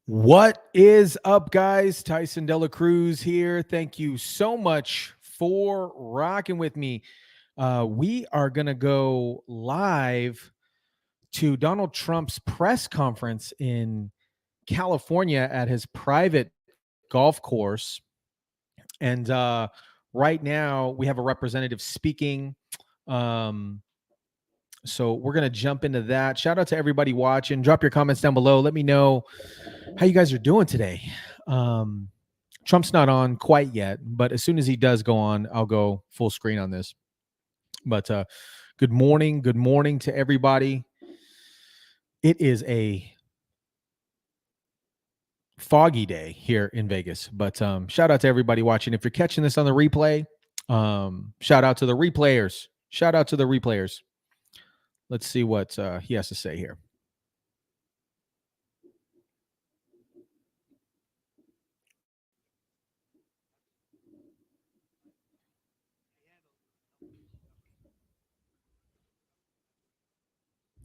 What is up, guys? Tyson Dela Cruz here. Thank you so much for rocking with me. We are going to go live to Donald Trump's press conference in California at his private golf course. And right now, we have a representative speaking. Um, so we're going to jump into that. Shout out to everybody watching. Drop your comments down below. Let me know how you guys are doing today. Um, Trump's not on quite yet, but as soon as he does go on, I'll go full screen on this. But good morning to everybody. It is a foggy day here in Vegas, but shout out to everybody watching. If you're catching this on the replay, shout out to the replayers. Shout out to the replayers. Let's see what he has to say here.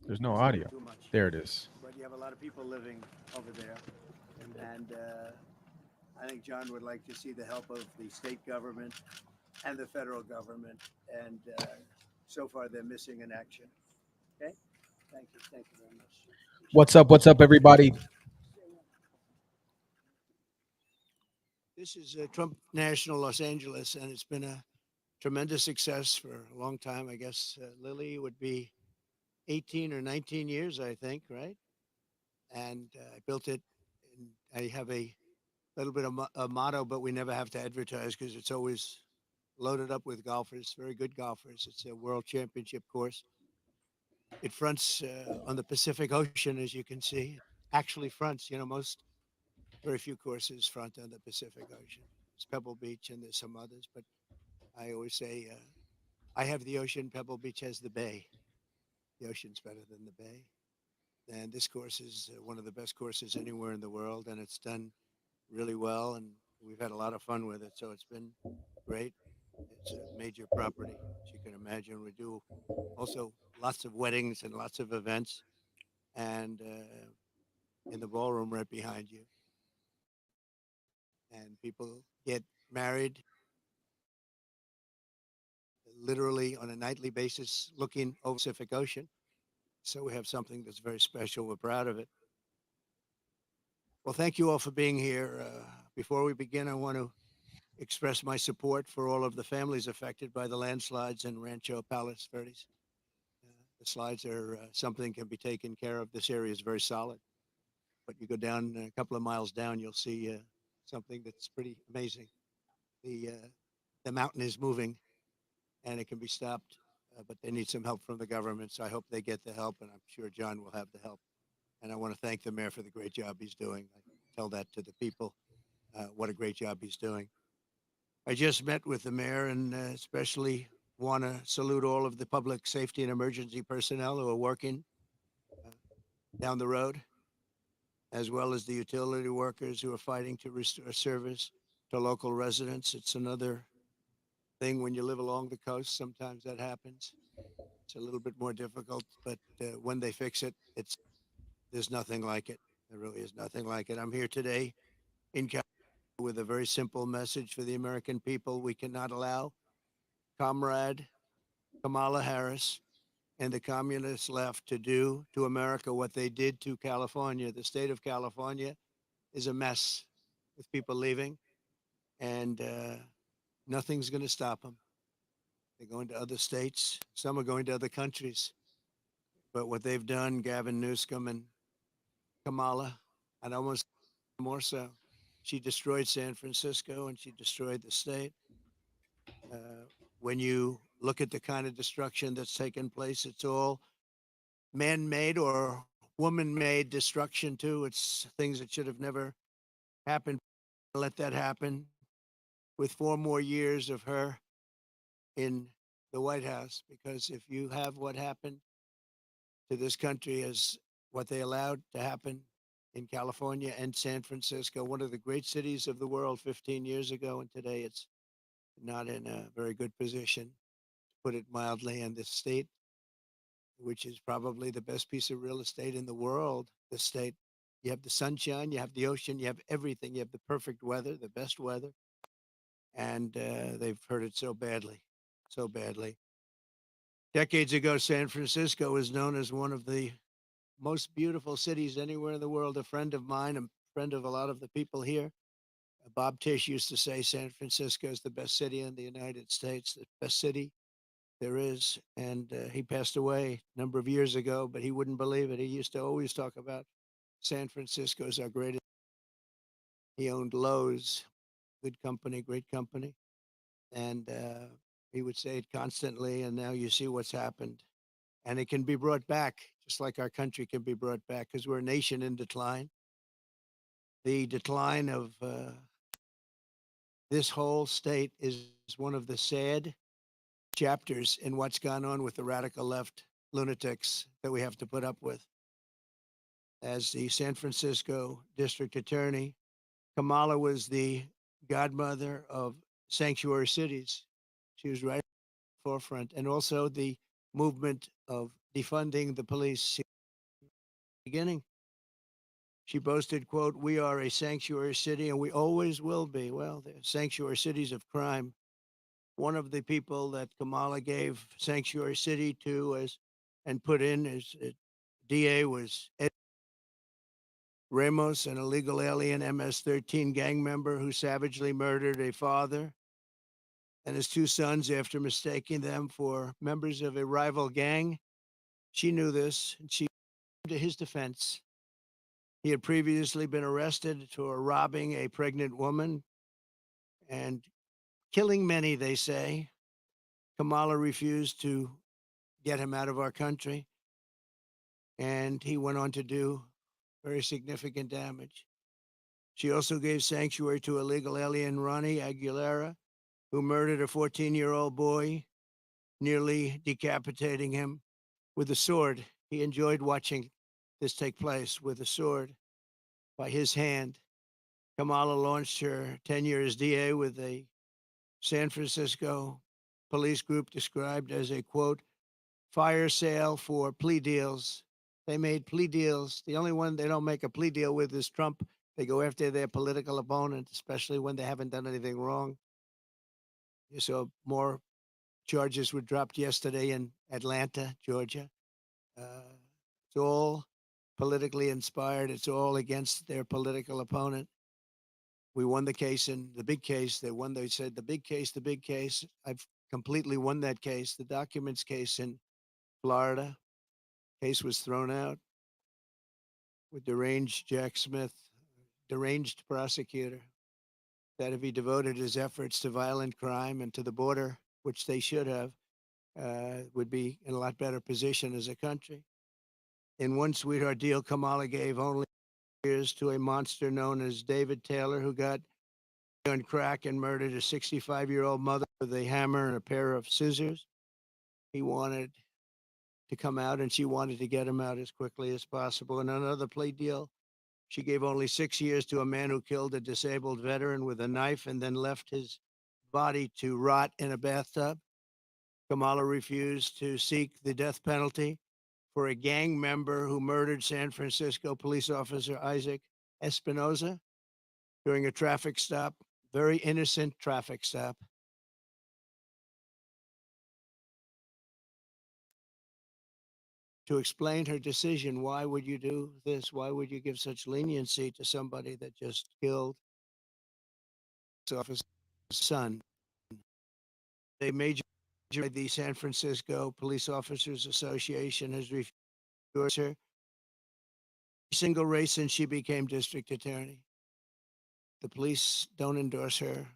There's no audio. There it is. But you have a lot of people living over there, and I think John would like to see the help of the state government and the federal government, and so far they're missing in action. Okay, thank you very much. What's up? What's up, everybody? This is Trump National Los Angeles, and it's been a tremendous success for a long time. I guess Lily would be 18 or 19 years, I think, right? And I built it. And I have a little bit of a motto, but we never have to advertise because it's always loaded up with golfers, very good golfers. It's a world championship course. It fronts on the Pacific Ocean, as you can see. It actually fronts, very few courses front on the Pacific Ocean. It's Pebble Beach and there's some others, but I always say I have the ocean, Pebble Beach has the bay. The ocean's better than the bay. And this course is one of the best courses anywhere in the world, and it's done really well, and we've had a lot of fun with it, so it's been great. It's a major property, as you can imagine. We do also lots of weddings and lots of events, and in the ballroom right behind you. And people get married literally on a nightly basis looking over the Pacific Ocean. So we have something that's very special. We're proud of it. Well, thank you all for being here. Before we begin, I want to express my support for all of the families affected by the landslides in Rancho Palos Verdes. The slides are something can be taken care of. This area is very solid, but you go down a couple of miles down, you'll see something that's pretty amazing. The mountain is moving, and it can be stopped, but they need some help from the government. So I hope they get the help, and I'm sure John will have the help. And I want to thank the mayor for the great job he's doing. I tell that to the people, what a great job he's doing. I just met with the mayor and especially want to salute all of the public safety and emergency personnel who are working down the road, as well as the utility workers who are fighting to restore service to local residents. It's another thing when you live along the coast. Sometimes that happens. It's a little bit more difficult, but when they fix it, there's nothing like it. There really is nothing like it. I'm here today in California with a very simple message for the American people. We cannot allow Comrade Kamala Harris and the communist left to do to America what they did to California. The state of California is a mess with people leaving, and nothing's going to stop them. They're going to other states. Some are going to other countries. But what they've done, Gavin Newsom and Kamala, and almost more so, she destroyed San Francisco and she destroyed the state. When you look at the kind of destruction that's taken place, it's all man-made or woman-made destruction too. It's things that should have never happened. Let that happen with 4 more years of her in the White House, because if you have what happened to this country as what they allowed to happen in California and San Francisco, one of the great cities of the world 15 years ago, and today it's not in a very good position, to put it mildly, in this state, which is probably the best piece of real estate in the world, the state You have the sunshine, you have the ocean, you have everything. You have the perfect weather, the best weather, and they've hurt it so badly, so badly. Decades ago, San Francisco was known as one of the most beautiful cities anywhere in the world. A friend of mine, a friend of a lot of the people here, Bob Tish used to say San Francisco is the best city in the United States, the best city there is. And he passed away a number of years ago, but he wouldn't believe it. He used to always talk about San Francisco as our greatest. He owned Lowe's, good company, great company. And he would say it constantly. And now you see what's happened. And it can be brought back, just like our country can be brought back, because we're a nation in decline. The decline of this whole state is one of the sad chapters in what's gone on with the radical left lunatics that we have to put up with. As the San Francisco district attorney, Kamala was the godmother of sanctuary cities. She was right at the forefront, and also the movement of defunding the police beginning. She boasted, quote, "We are a sanctuary city and we always will be." Well, they're sanctuary cities of crime. One of the people that Kamala gave sanctuary city to as and put in as DA was Ed Ramos, an illegal alien MS-13 gang member who savagely murdered a father and his two sons after mistaking them for members of a rival gang. She knew this, and she came to his defense. He had previously been arrested for robbing a pregnant woman and killing many, they say. Kamala refused to get him out of our country, and he went on to do very significant damage. She also gave sanctuary to illegal alien Ronnie Aguilera, who murdered a 14-year-old boy, nearly decapitating him with a sword. He enjoyed watching this take place with a sword by his hand. Kamala launched her tenure as DA with a San Francisco police group described as a, quote, fire sale for plea deals. They made plea deals. The only one they don't make a plea deal with is Trump. They go after their political opponent, especially when they haven't done anything wrong. You saw more charges were dropped yesterday in Atlanta, Georgia. It's all politically inspired. It's all against their political opponent. We won the case in the big case. They won. They said the big case, the big case. I've completely won that case. The documents case in Florida. Case was thrown out with deranged Jack Smith, deranged prosecutor, that if he devoted his efforts to violent crime and to the border, which they should have, would be in a lot better position as a country. In one sweetheart deal, Kamala gave only years to a monster known as David Taylor, who got on crack and murdered a 65-year-old mother with a hammer and a pair of scissors. He wanted to come out, and she wanted to get him out as quickly as possible. In another plea deal, she gave only 6 years to a man who killed a disabled veteran with a knife and then left his body to rot in a bathtub. Kamala refused to seek the death penalty for a gang member who murdered San Francisco police officer Isaac Espinoza during a traffic stop, very innocent traffic stop. To explain her decision, why would you do this? Why would you give such leniency to somebody that just killed his officer's son? A major, the San Francisco Police Officers Association has refused her single race since she became district attorney. The police don't endorse her.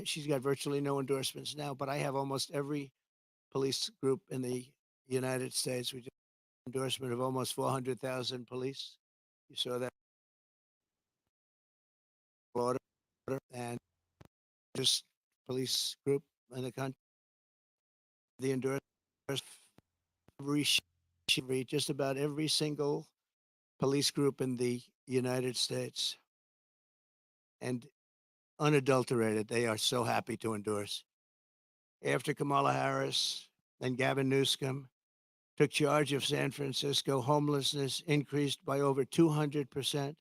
She's got virtually no endorsements now, but I have almost every police group in the United States. We just endorsement of almost 400,000 police. You saw that order and just police group in the country. The endorsement every just about every single police group in the United States, and unadulterated. They are so happy to endorse. After Kamala Harris and Gavin Newsom, took charge of San Francisco. Homelessness increased by over 200%,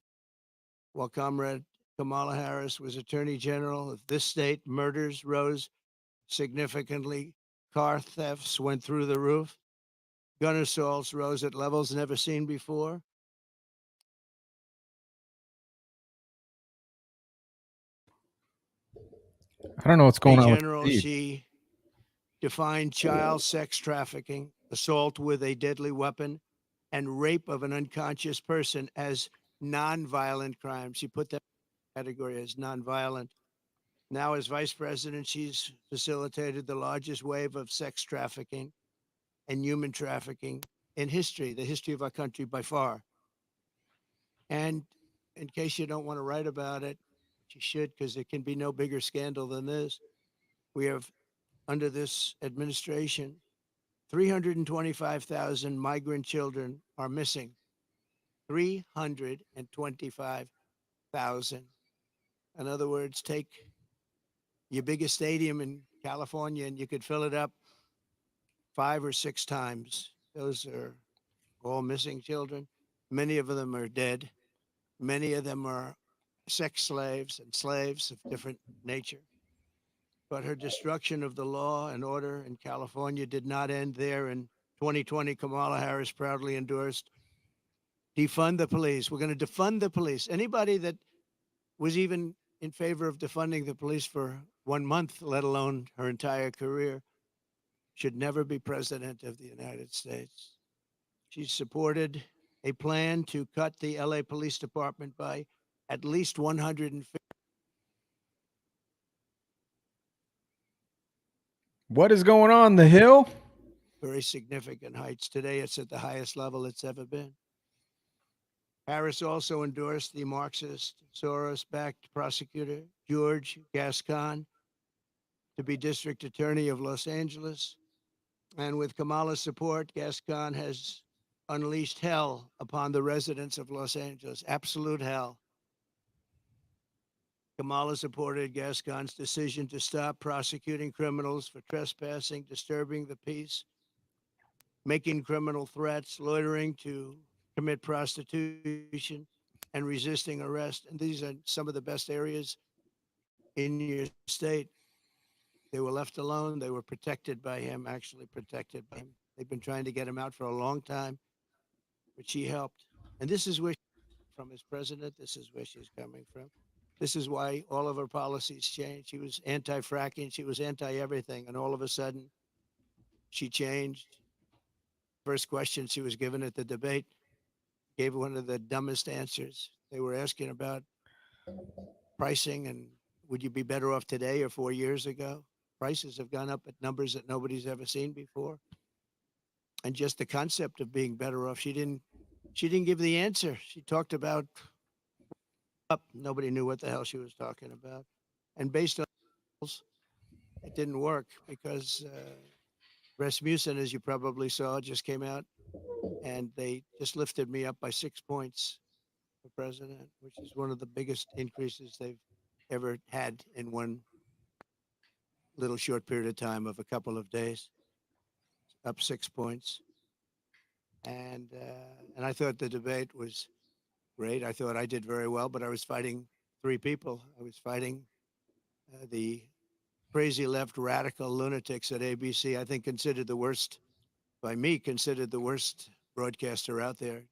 while Comrade Kamala Harris was Attorney General of this state. Murders rose significantly. Car thefts went through the roof. Gun assaults rose at levels never seen before. I don't know what's going In on with general, the feed. she defined child sex trafficking, assault with a deadly weapon, and rape of an unconscious person as nonviolent crimes. She put that category as nonviolent. Now, as vice president, she's facilitated the largest wave of sex trafficking and human trafficking in history, the history of our country by far. And in case you don't want to write about it, which you should, because there can be no bigger scandal than this, we have, under this administration, 325,000 migrant children are missing. 325,000. In other words, take your biggest stadium in California and you could fill it up 5 or 6 times. Those are all missing children. Many of them are dead. Many of them are sex slaves and slaves of different nature. But her destruction of the law and order in California did not end there. In 2020, Kamala Harris proudly endorsed defund the police. We're going to defund the police. Anybody that was even in favor of defunding the police for 1 month, let alone her entire career, should never be president of the United States. She supported a plan to cut the LA Police Department by at least 150. What is going on, the Hill? Very significant heights. Today, it's at the highest level it's ever been. Harris also endorsed the Marxist, Soros-backed prosecutor, George Gascon, to be district attorney of Los Angeles. And with Kamala's support, Gascon has unleashed hell upon the residents of Los Angeles, absolute hell. Kamala supported Gascon's decision to stop prosecuting criminals for trespassing, disturbing the peace, making criminal threats, loitering to commit prostitution, and resisting arrest. And these are some of the best areas in your state. They were left alone. They were protected by him, actually protected by him. They've been trying to get him out for a long time, but she helped. And this is where from as president, this is where she's coming from. This is why all of her policies changed. She was anti-fracking. She was anti-everything. And all of a sudden, she changed. First question she was given at the debate, gave one of the dumbest answers. They were asking about pricing and would you be better off today or 4 years ago? Prices have gone up at numbers that nobody's ever seen before. And just the concept of being better off, she didn't give the answer. She talked about up. Nobody knew what the hell she was talking about. And based on it didn't work because Rasmussen, as you probably saw, just came out and they just lifted me up by 6 points for president, which is one of the biggest increases they've ever had in one little short period of time of a couple of days, up 6 points. And I thought the debate was great. I thought I did very well, but I was fighting three people. I was fighting the crazy left radical lunatics at ABC, I think considered the worst, by me, considered the worst broadcaster out there.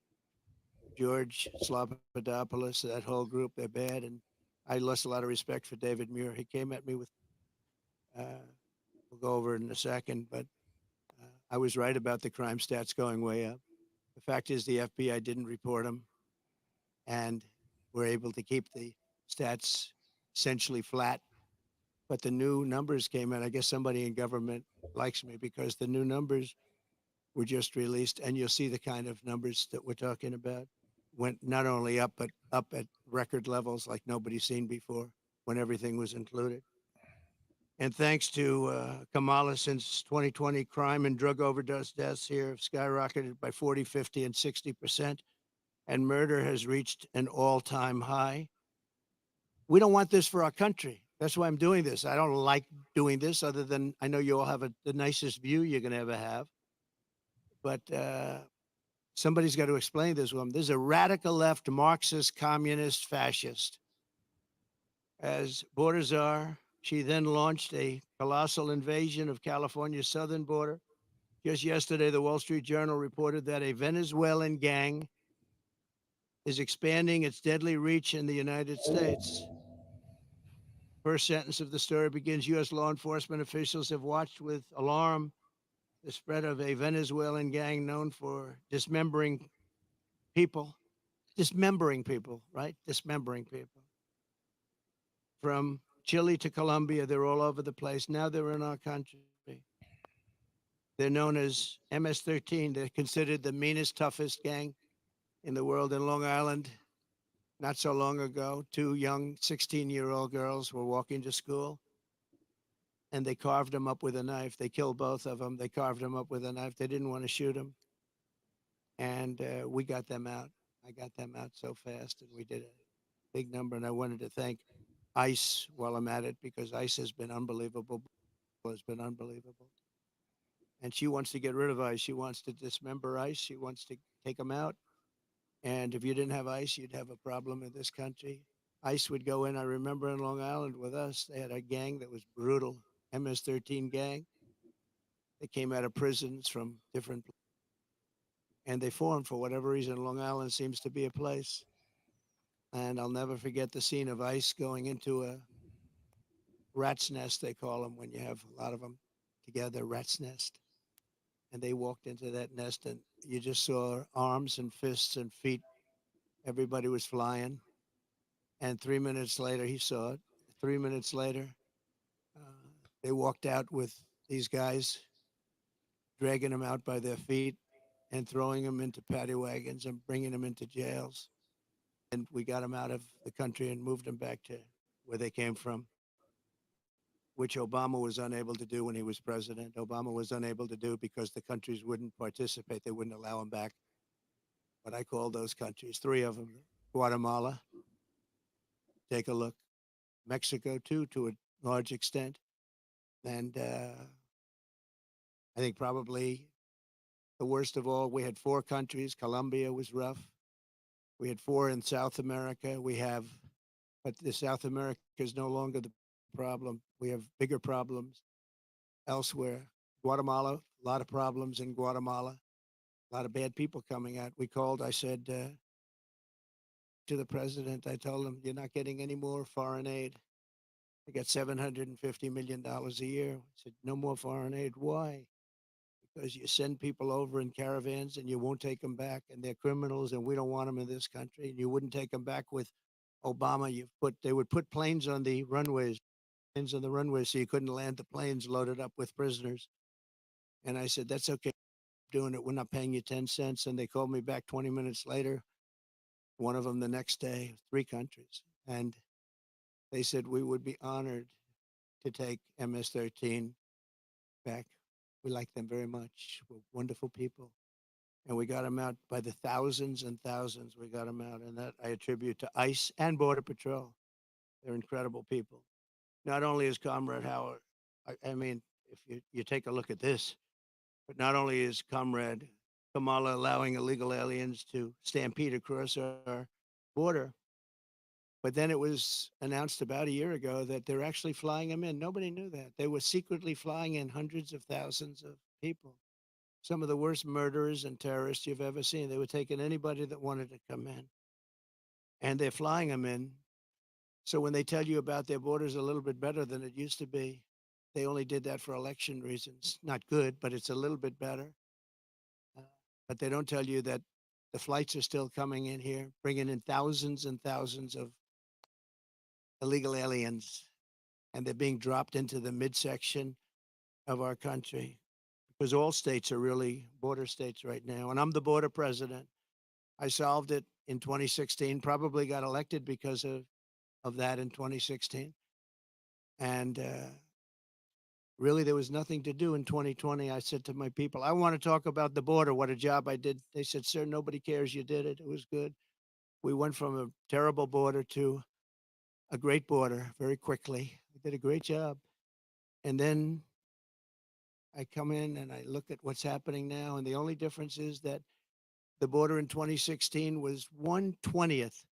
George Slobodanopoulos, that whole group, they're bad. And I lost a lot of respect for David Muir. He came at me with, we'll go over it in a second, but I was right about the crime stats going way up. The fact is the FBI didn't report them and were able to keep the stats essentially flat. But the new numbers came in. I guess somebody in government likes me because the new numbers were just released, and you'll see the kind of numbers that we're talking about went not only up, but up at record levels like nobody's seen before when everything was included. And thanks to Kamala, since 2020, crime and drug overdose deaths here have skyrocketed by 40, 50, and 60%. And murder has reached an all-time high. We don't want this for our country. That's why I'm doing this. I don't like doing this other than I know you all have the nicest view you're going to ever have. But somebody's got to explain this woman. This is a radical left, Marxist, communist, fascist. As border czar, she then launched a colossal invasion of California's southern border. Just yesterday, the Wall Street Journal reported that a Venezuelan gang is expanding its deadly reach in the United States. First sentence of the story begins, U.S. law enforcement officials have watched with alarm the spread of a Venezuelan gang known for dismembering people, right? Dismembering people. From Chile to Colombia, they're all over the place. Now they're in our country. They're known as MS-13. They're considered the meanest, toughest gang in the world. In Long Island, not so long ago, two young 16-year-old girls were walking to school, and they carved them up with a knife. They killed both of them. They carved them up with a knife. They didn't want to shoot them, and we got them out. I got them out so fast, and we did a big number. And I wanted to thank ICE while I'm at it, because ICE has been unbelievable. Has been unbelievable. And she wants to get rid of ICE. She wants to dismember ICE. She wants to take them out. And if you didn't have ICE, you'd have a problem in this country. ICE would go in. I remember in Long Island with us, they had a gang that was brutal, MS-13 gang. They came out of prisons from different, and they formed for whatever reason. Long Island seems to be a place. And I'll never forget the scene of ICE going into a rat's nest, they call them when you have a lot of them together, rat's nest. And they walked into that nest, and you just saw arms and fists and feet. Everybody was flying. And 3 minutes later, he saw it. 3 minutes later, they walked out with these guys, dragging them out by their feet and throwing them into paddy wagons and bringing them into jails. And we got them out of the country and moved them back to where they came from, which Obama was unable to do when he was president. Obama was unable to do because the countries wouldn't participate. They wouldn't allow him back. But I called those countries, three of them. Guatemala, take a look. Mexico, too, to a large extent. And I think probably the worst of all, we had four countries. Colombia was rough. We had four in South America. But the South America is no longer the problem. We have bigger problems elsewhere. Guatemala, a lot of problems in Guatemala. A lot of bad people coming out. We called, I said to the president, I told him, you're not getting any more foreign aid. I got $750 million a year. I said, no more foreign aid. Why? Because you send people over in caravans and you won't take them back, and they're criminals, and we don't want them in this country. And you wouldn't take them back with Obama. They would put planes on the runways, so you couldn't land the planes loaded up with prisoners. And I said, that's okay, doing it. We're not paying you 10 cents. And they called me back 20 minutes later, one of them the next day, three countries. And they said, we would be honored to take MS-13 back. We like them very much. We're wonderful people. And we got them out by the thousands and thousands. We got them out. And that I attribute to ICE and Border Patrol. They're incredible people. Not only is Comrade Howard, I mean, if you take a look at this, but not only is Comrade Kamala allowing illegal aliens to stampede across our border, but then it was announced about a year ago that they're actually flying them in. Nobody knew that. They were secretly flying in hundreds of thousands of people. Some of the worst murderers and terrorists you've ever seen. They were taking anybody that wanted to come in, and they're flying them in. So when they tell you about their borders a little bit better than it used to be, they only did that for election reasons. Not good, but it's a little bit better. Uh, but they don't tell you that the flights are still coming in here, bringing in thousands and thousands of illegal aliens, and they're being dropped into the midsection of our country, because all states are really border states right now. And I'm the border president. I solved it in 2016, probably got elected because of that in 2016. And really, there was nothing to do in 2020. I said to my people, I want to talk about the border, what a job I did. They said, sir, nobody cares. You did it. It was good. We went from a terrible border to a great border very quickly. We did a great job. And then I come in and I look at what's happening now, and the only difference is that the border in 2016 was 1/20th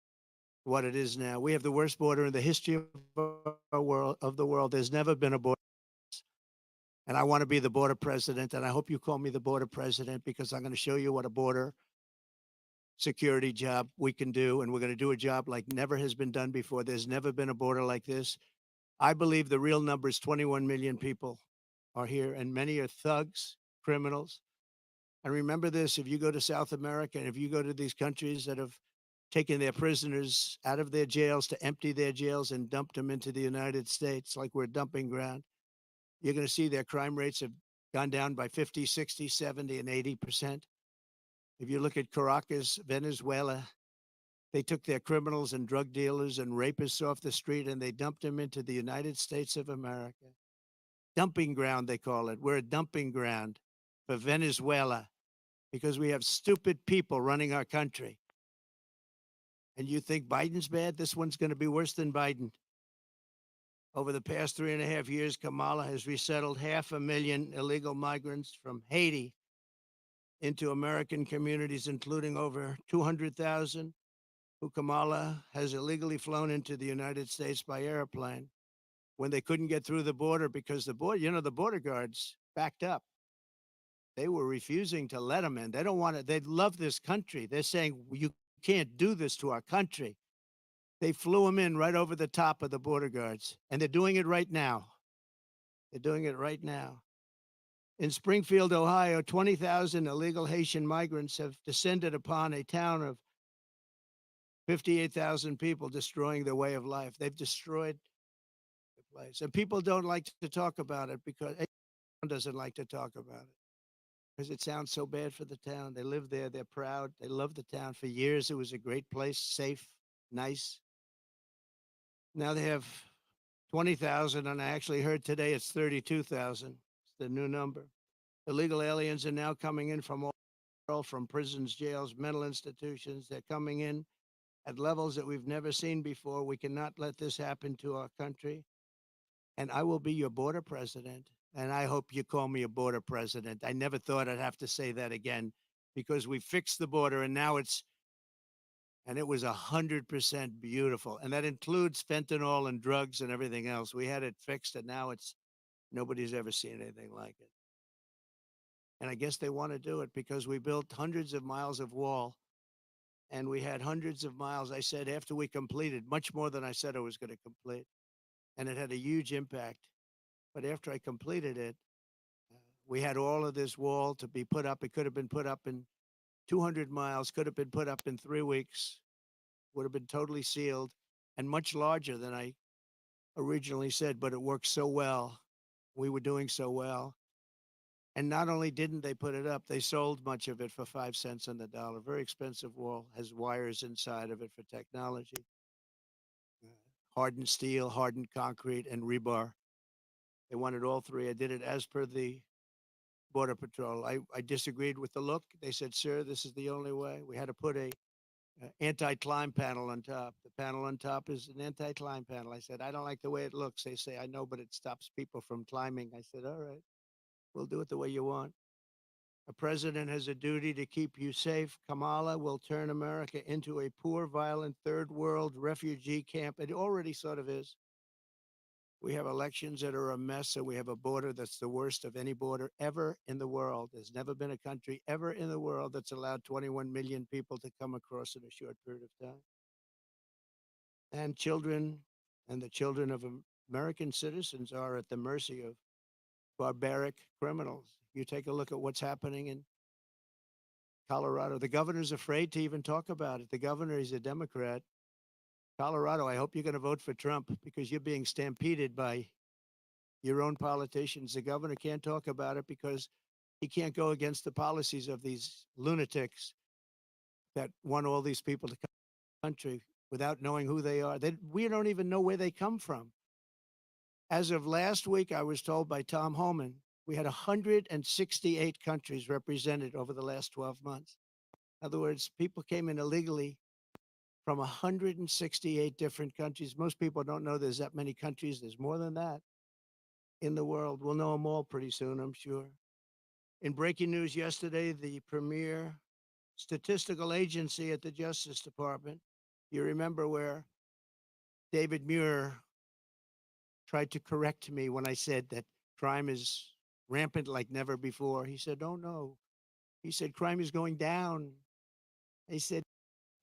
what it is now. We have the worst border in the history of our world of the world. There's never been a border, and I want to be the border president. And I hope you call me the border president because I'm going to show you what a border security job we can do, and we're going to do a job like never has been done before. There's never been a border like this. I believe the real number is 21 million people are here, and many are thugs, criminals. And remember this, if you go to South America and if you go to these countries that have taken their prisoners out of their jails to empty their jails and dumped them into the United States like we're a dumping ground, you're going to see their crime rates have gone down by 50, 60, 70, and 80%. If you look at Caracas, Venezuela, they took their criminals and drug dealers and rapists off the street and they dumped them into the United States of America. Dumping ground, they call it. We're a dumping ground for Venezuela because we have stupid people running our country. And you think Biden's bad? This one's going to be worse than Biden. Over the past 3.5 years, Kamala has resettled 500,000 illegal migrants from Haiti into American communities, including over 200,000 who Kamala has illegally flown into the United States by airplane when they couldn't get through the border because the border guards backed up. They were refusing to let them in. They don't want it. They love this country. They're saying, you can't do this to our country. They flew them in right over the top of the border guards, and they're doing it right now. They're doing it right now. In Springfield, Ohio, 20,000 illegal Haitian migrants have descended upon a town of 58,000 people, destroying their way of life. They've destroyed the place. And people don't like to talk about it because everyone doesn't like to talk about it because it sounds so bad for the town. They live there. They're proud. They love the town. For years, it was a great place, safe, nice. Now they have 20,000, and I actually heard today it's 32,000. It's the new number. Illegal aliens are now coming in from all from prisons, jails, mental institutions. They're coming in at levels that we've never seen before. We cannot let this happen to our country. And I will be your border president. And I hope you call me a border president. I never thought I'd have to say that again because we fixed the border and now it was 100% beautiful. And that includes fentanyl and drugs and everything else. We had it fixed and now nobody's ever seen anything like it. And I guess they want to do it because we built hundreds of miles of wall and we had hundreds of miles. I said after we completed, much more than I said I was going to complete, and it had a huge impact. But after I completed it, we had all of this wall to be put up. It could have been put up in 200 miles, could have been put up in 3 weeks, would have been totally sealed and much larger than I originally said, but it worked so well. We were doing so well. And not only didn't they put it up, they sold much of it for 5 cents on the dollar. Very expensive wall, has wires inside of it for technology. Hardened steel, hardened concrete, and rebar. They wanted all three. I did it as per the Border Patrol. I disagreed with the look. They said, sir, this is the only way. We had to put a anti-climb panel on top. The panel on top is an anti-climb panel. I said, I don't like the way it looks. They say, I know, but it stops people from climbing. I said, all right, we'll do it the way you want. A president has a duty to keep you safe. Kamala will turn America into a poor, violent, third world refugee camp. It already sort of is. We have elections that are a mess, and we have a border that's the worst of any border ever in the world. There's never been a country ever in the world that's allowed 21 million people to come across in a short period of time. And the children of American citizens are at the mercy of barbaric criminals. You take a look at what's happening in Colorado. The governor's afraid to even talk about it. The governor is a Democrat. Colorado, I hope you're going to vote for Trump because you're being stampeded by your own politicians. The governor can't talk about it because he can't go against the policies of these lunatics that want all these people to come to the country without knowing who they are. We don't even know where they come from. As of last week, I was told by Tom Homan, we had 168 countries represented over the last 12 months. In other words, people came in illegally from 168 different countries. Most people don't know there's that many countries. There's more than that. in the world. We'll know them all pretty soon, I'm sure. In breaking news yesterday, the premier statistical agency at the Justice Department, you remember where David Muir tried to correct me when I said that crime is rampant like never before. He said, "Oh, no." He said, "Crime is going down." He said,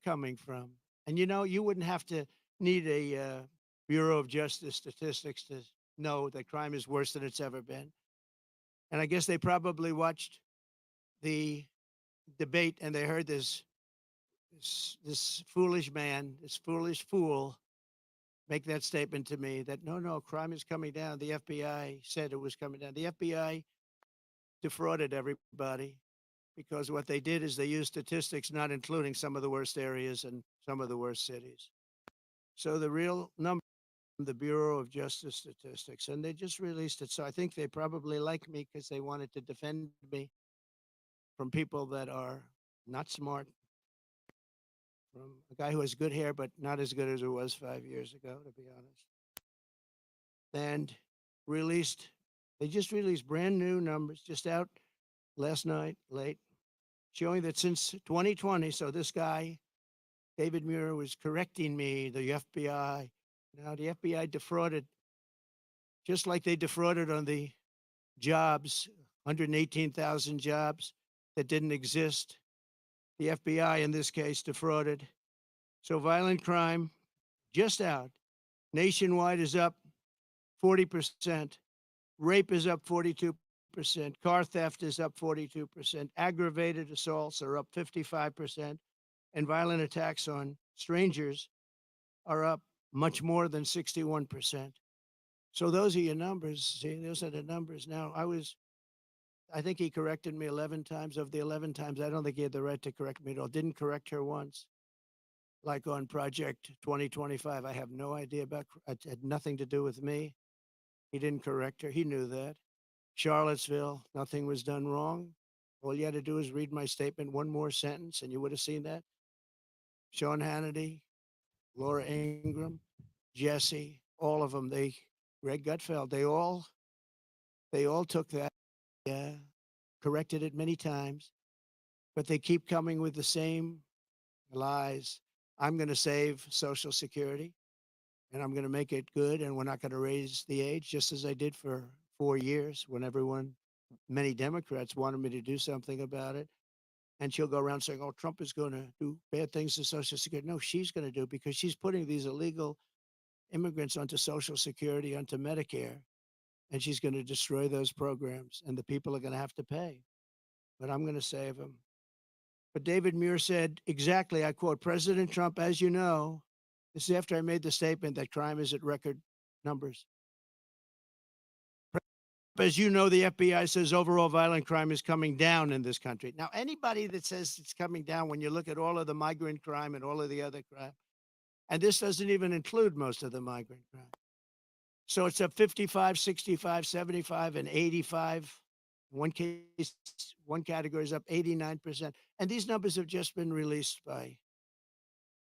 "Coming from." And you wouldn't have to need a Bureau of Justice statistics to know that crime is worse than it's ever been. And I guess they probably watched the debate and they heard this foolish man, this foolish fool make that statement to me that no, crime is coming down. The FBI said it was coming down. The FBI defrauded everybody because what they did is they used statistics not including some of the worst areas and some of the worst cities. So the real number, the Bureau of Justice Statistics, and they just released it. So I think they probably like me because they wanted to defend me from people that are not smart, from a guy who has good hair, but not as good as it was 5 years ago, to be honest. And released, they just released brand new numbers just out last night, late, showing that since 2020, so this guy, David Muir, was correcting me, the FBI. Now, the FBI defrauded, just like they defrauded on the jobs, 118,000 jobs that didn't exist. The FBI, in this case, defrauded. So violent crime, just out, nationwide is up 40%. Rape is up 42%. Car theft is up 42%. Aggravated assaults are up 55%. And violent attacks on strangers are up much more than 61%. So those are your numbers. See, those are the numbers. Now, I think he corrected me 11 times. Of the 11 times, I don't think he had the right to correct me at all. Didn't correct her once. Like on Project 2025, I have no idea about, it had nothing to do with me. He didn't correct her. He knew that. Charlottesville, nothing was done wrong. All you had to do is read my statement, one more sentence, and you would have seen that. Sean Hannity, Laura Ingram, Jesse, all of them, Greg Gutfeld, they all took that, corrected it many times, but they keep coming with the same lies. I'm going to save Social Security and I'm going to make it good. And we're not going to raise the age, just as I did for 4 years when many Democrats wanted me to do something about it. And she'll go around saying, "Oh, Trump is going to do bad things to Social Security." No, she's going to do, because she's putting these illegal immigrants onto Social Security, onto Medicare, and she's going to destroy those programs, and the people are going to have to pay. But I'm going to save them. But David Muir said exactly, I quote, "President Trump, as you know," this is after I made the statement that crime is at record numbers. "As you know, the FBI says overall violent crime is coming down in this country." Now, anybody that says it's coming down, when you look at all of the migrant crime and all of the other crime, and this doesn't even include most of the migrant crime. So it's up 55, 65, 75, and 85. One case, one category is up 89%. And these numbers have just been released by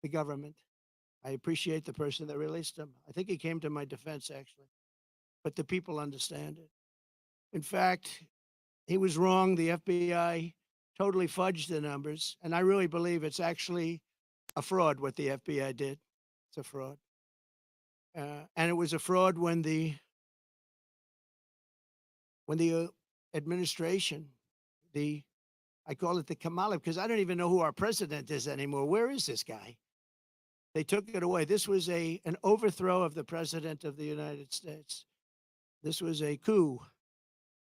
the government. I appreciate the person that released them. I think he came to my defense, actually. But the people understand it. In fact, he was wrong. The FBI totally fudged the numbers. And I really believe it's actually a fraud what the FBI did. It's a fraud. And it was a fraud when the administration, I call it the Kamala, because I don't even know who our president is anymore. Where is this guy? They took it away. This was an overthrow of the president of the United States. This was a coup.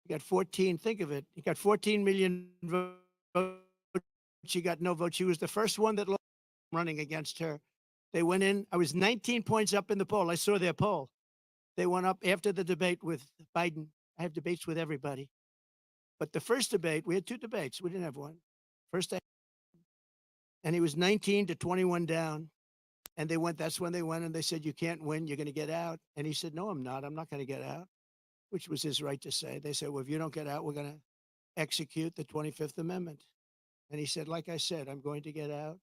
He got 14, think of it. He got 14 million votes. She got no vote. She was the first one that lost, running against her. They went in. I was 19 points up in the poll. I saw their poll. They went up after the debate with Biden. I have debates with everybody. But the first debate, we had two debates. We didn't have one. First, and he was 19 to 21 down. And that's when they went and they said, "You can't win. You're going to get out." And he said, "No, I'm not. I'm not going to get out," which was his right to say. They said, "Well, if you don't get out, we're going to execute the 25th Amendment." And he said, "Like I said, I'm going to get out."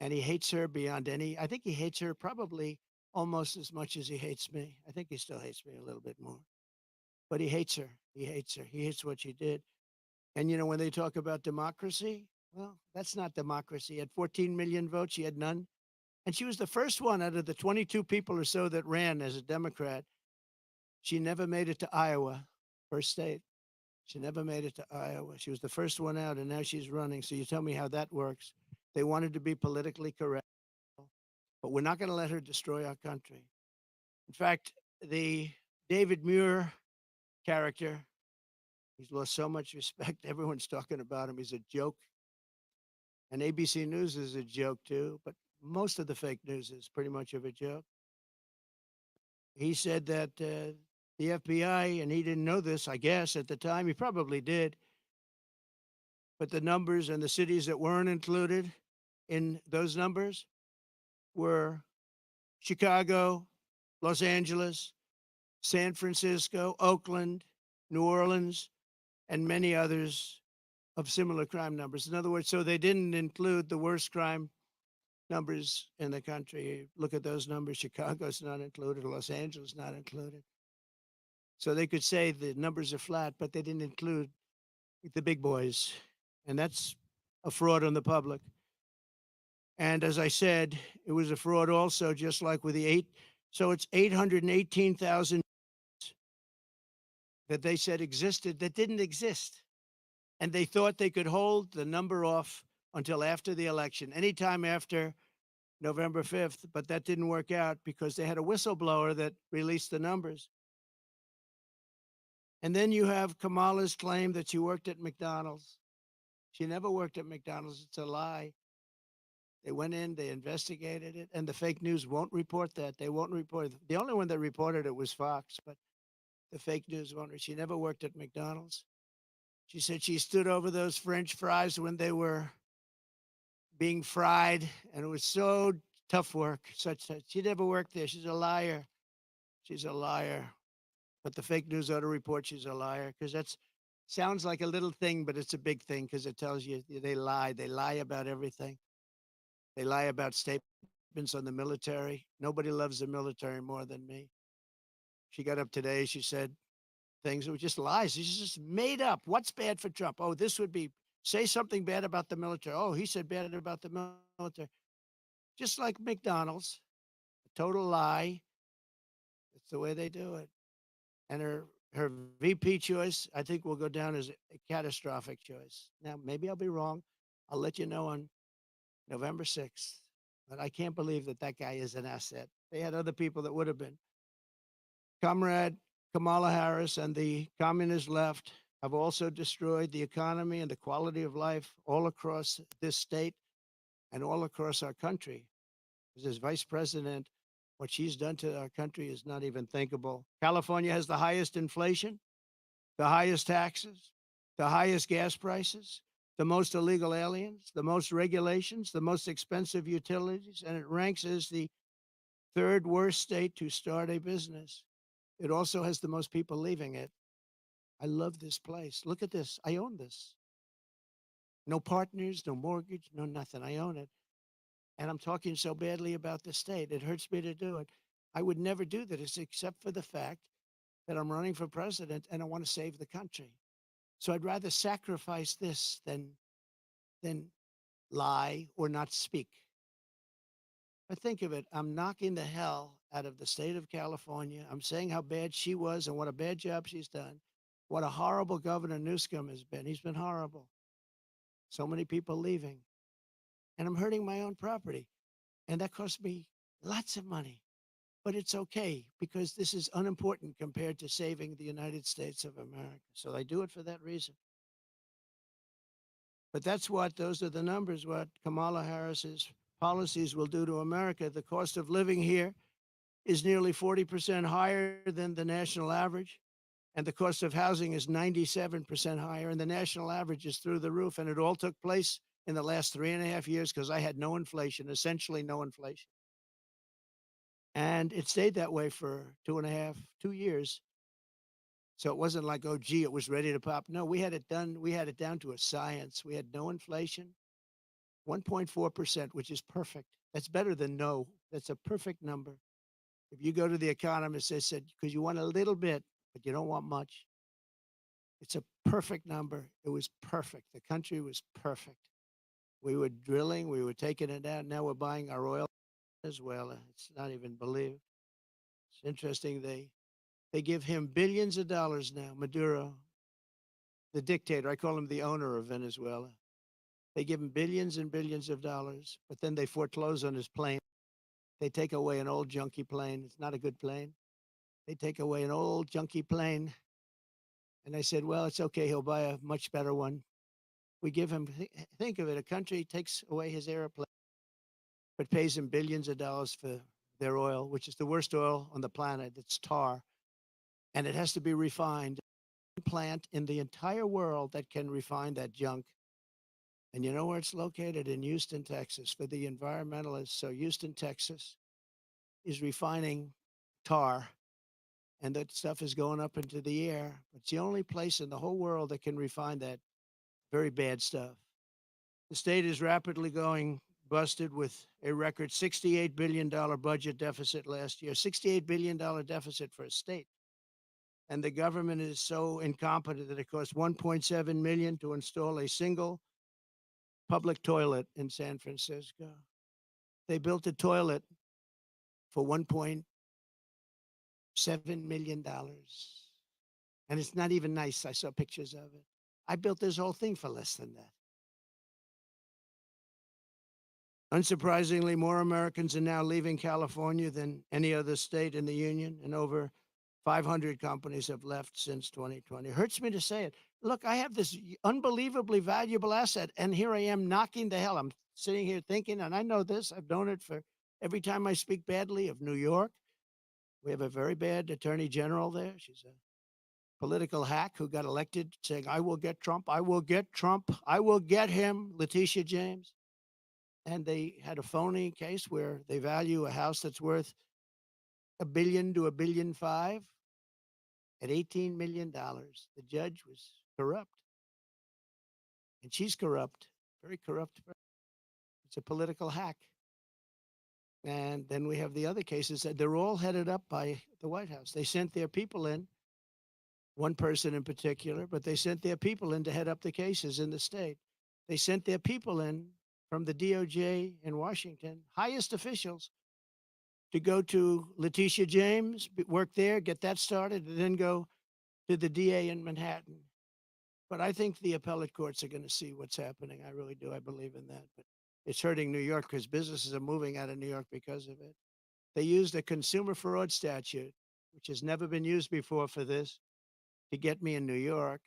And he hates her beyond I think he hates her probably almost as much as he hates me. I think he still hates me a little bit more. but he hates her. He hates her. He hates what she did. And when they talk about democracy, well, that's not democracy. At 14 million votes, she had none. And she was the first one out of the 22 people or so that ran as a Democrat. She never made it to Iowa, first state. She never made it to Iowa. She was the first one out, and now she's running. So you tell me how that works. They wanted to be politically correct, but we're not going to let her destroy our country. In fact, the David Muir character, he's lost so much respect. Everyone's talking about him. He's a joke. And ABC News is a joke too, but most of the fake news is pretty much of a joke. He said that the FBI, and he didn't know this, I guess, at the time. He probably did. But the numbers and the cities that weren't included in those numbers were Chicago, Los Angeles, San Francisco, Oakland, New Orleans, and many others of similar crime numbers. In other words, so they didn't include the worst crime numbers in the country. Look at those numbers. Chicago's not included. Los Angeles not included. So they could say the numbers are flat, but they didn't include the big boys. And that's a fraud on the public. And as I said, it was a fraud also, just like with the so it's 818,000 that they said existed that didn't exist. And they thought they could hold the number off until after the election, anytime after November 5th, but that didn't work out because they had a whistleblower that released the numbers. And then you have Kamala's claim that she worked at McDonald's. She never worked at McDonald's. It's a lie. They went in, they investigated it, and the fake news won't report that. They won't report it. The only one that reported it was Fox, but the fake news won't. She never worked at McDonald's. She said she stood over those French fries when they were being fried, and it was so tough work. She never worked there. She's a liar. She's a liar. But the fake news ought to report she's a liar, because that sounds like a little thing, but it's a big thing, because it tells you they lie. They lie about everything. They lie about statements on the military. Nobody loves the military more than me. She got up today. She said things that were just lies. She's just made up. What's bad for Trump? Oh, this would be, say something bad about the military. Oh, he said bad about the military. Just like McDonald's, a total lie. It's the way they do it. And her VP choice, I think, will go down as a catastrophic choice. Now, maybe I'll be wrong. I'll let you know on November 6th. But I can't believe that that guy is an asset. They had other people that would have been. Comrade Kamala Harris and the communist left have also destroyed the economy and the quality of life all across this state and all across our country. As vice president, what she's done to our country is not even thinkable. California has the highest inflation, the highest taxes, the highest gas prices, the most illegal aliens, the most regulations, the most expensive utilities, and it ranks as the third worst state to start a business. It also has the most people leaving it. I love this place. Look at this. I own this. No partners, no mortgage, no nothing. I own it. And I'm talking so badly about the state. It hurts me to do it. I would never do this except for the fact that I'm running for president and I want to save the country. So I'd rather sacrifice this than lie or not speak. But think of it. I'm knocking the hell out of the state of California. I'm saying how bad she was and what a bad job she's done. What a horrible governor Newsom has been. He's been horrible. So many people leaving. And I'm hurting my own property. And that cost me lots of money. But it's okay because this is unimportant compared to saving the United States of America. So I do it for that reason. But those are the numbers, what Kamala Harris's policies will do to America. The cost of living here is nearly 40% higher than the national average. And the cost of housing is 97% higher. And the national average is through the roof. And it all took place in the last 3.5 years because I had no inflation, essentially no inflation. And it stayed that way for 2 years. So it wasn't like, oh, gee, it was ready to pop. No, we had it done. We had it down to a science. We had no inflation, 1.4%, which is perfect. That's better than no. That's a perfect number. If you go to the economist, they said, because you want a little bit, but you don't want much. It's a perfect number. It was perfect. The country was perfect. We were drilling, we were taking it out. Now we're buying our oil in Venezuela. It's not even believed. It's interesting. They give him billions of dollars now. Maduro, the dictator, I call him the owner of Venezuela. They give him billions and billions of dollars, but then they foreclose on his plane. They take away an old junky plane. It's not a good plane. They take away an old junky plane. And I said, well, it's okay. He'll buy a much better one. We give him, think of it, a country takes away his airplane, but pays him billions of dollars for their oil, which is the worst oil on the planet. It's tar, and it has to be refined. Plant in the entire world that can refine that junk. And you know where it's located? In Houston, Texas, for the environmentalists. So Houston, Texas is refining tar, and that stuff is going up into the air. It's the only place in the whole world that can refine that very bad stuff. The state is rapidly going busted with a record $68 billion budget deficit last year, $68 billion deficit for a state. And the government is so incompetent that it costs 1.7 million to install a single public toilet in San Francisco. They built a toilet for $1.7 million. And it's not even nice. I saw pictures of it. I built this whole thing for less than that. Unsurprisingly, more Americans are now leaving California than any other state in the union, and over 500 companies have left since 2020. It hurts me to say it. Look, I have this unbelievably valuable asset, and here I am knocking the hell. I'm sitting here thinking, and I know this, I've known it for every time I speak badly of New York. We have a very bad attorney general there. She's a political hack who got elected saying, I will get Trump, I will get Trump, I will get him, Letitia James. And they had a phony case where they value a house that's worth $1 billion to $1.5 billion at $18 million. The judge was corrupt, and she's corrupt, very corrupt. It's a political hack. And then we have the other cases that they're all headed up by the White House. They sent their people in, one person in particular, but they sent their people in to head up the cases in the state. They sent their people in from the DOJ in Washington, highest officials, to go to Letitia James, work there, get that started, and then go to the DA in Manhattan. But I think the appellate courts are going to see what's happening. I really do. I believe in that. But it's hurting New York because businesses are moving out of New York because of it. They used a consumer fraud statute, which has never been used before for this, to get me in New York.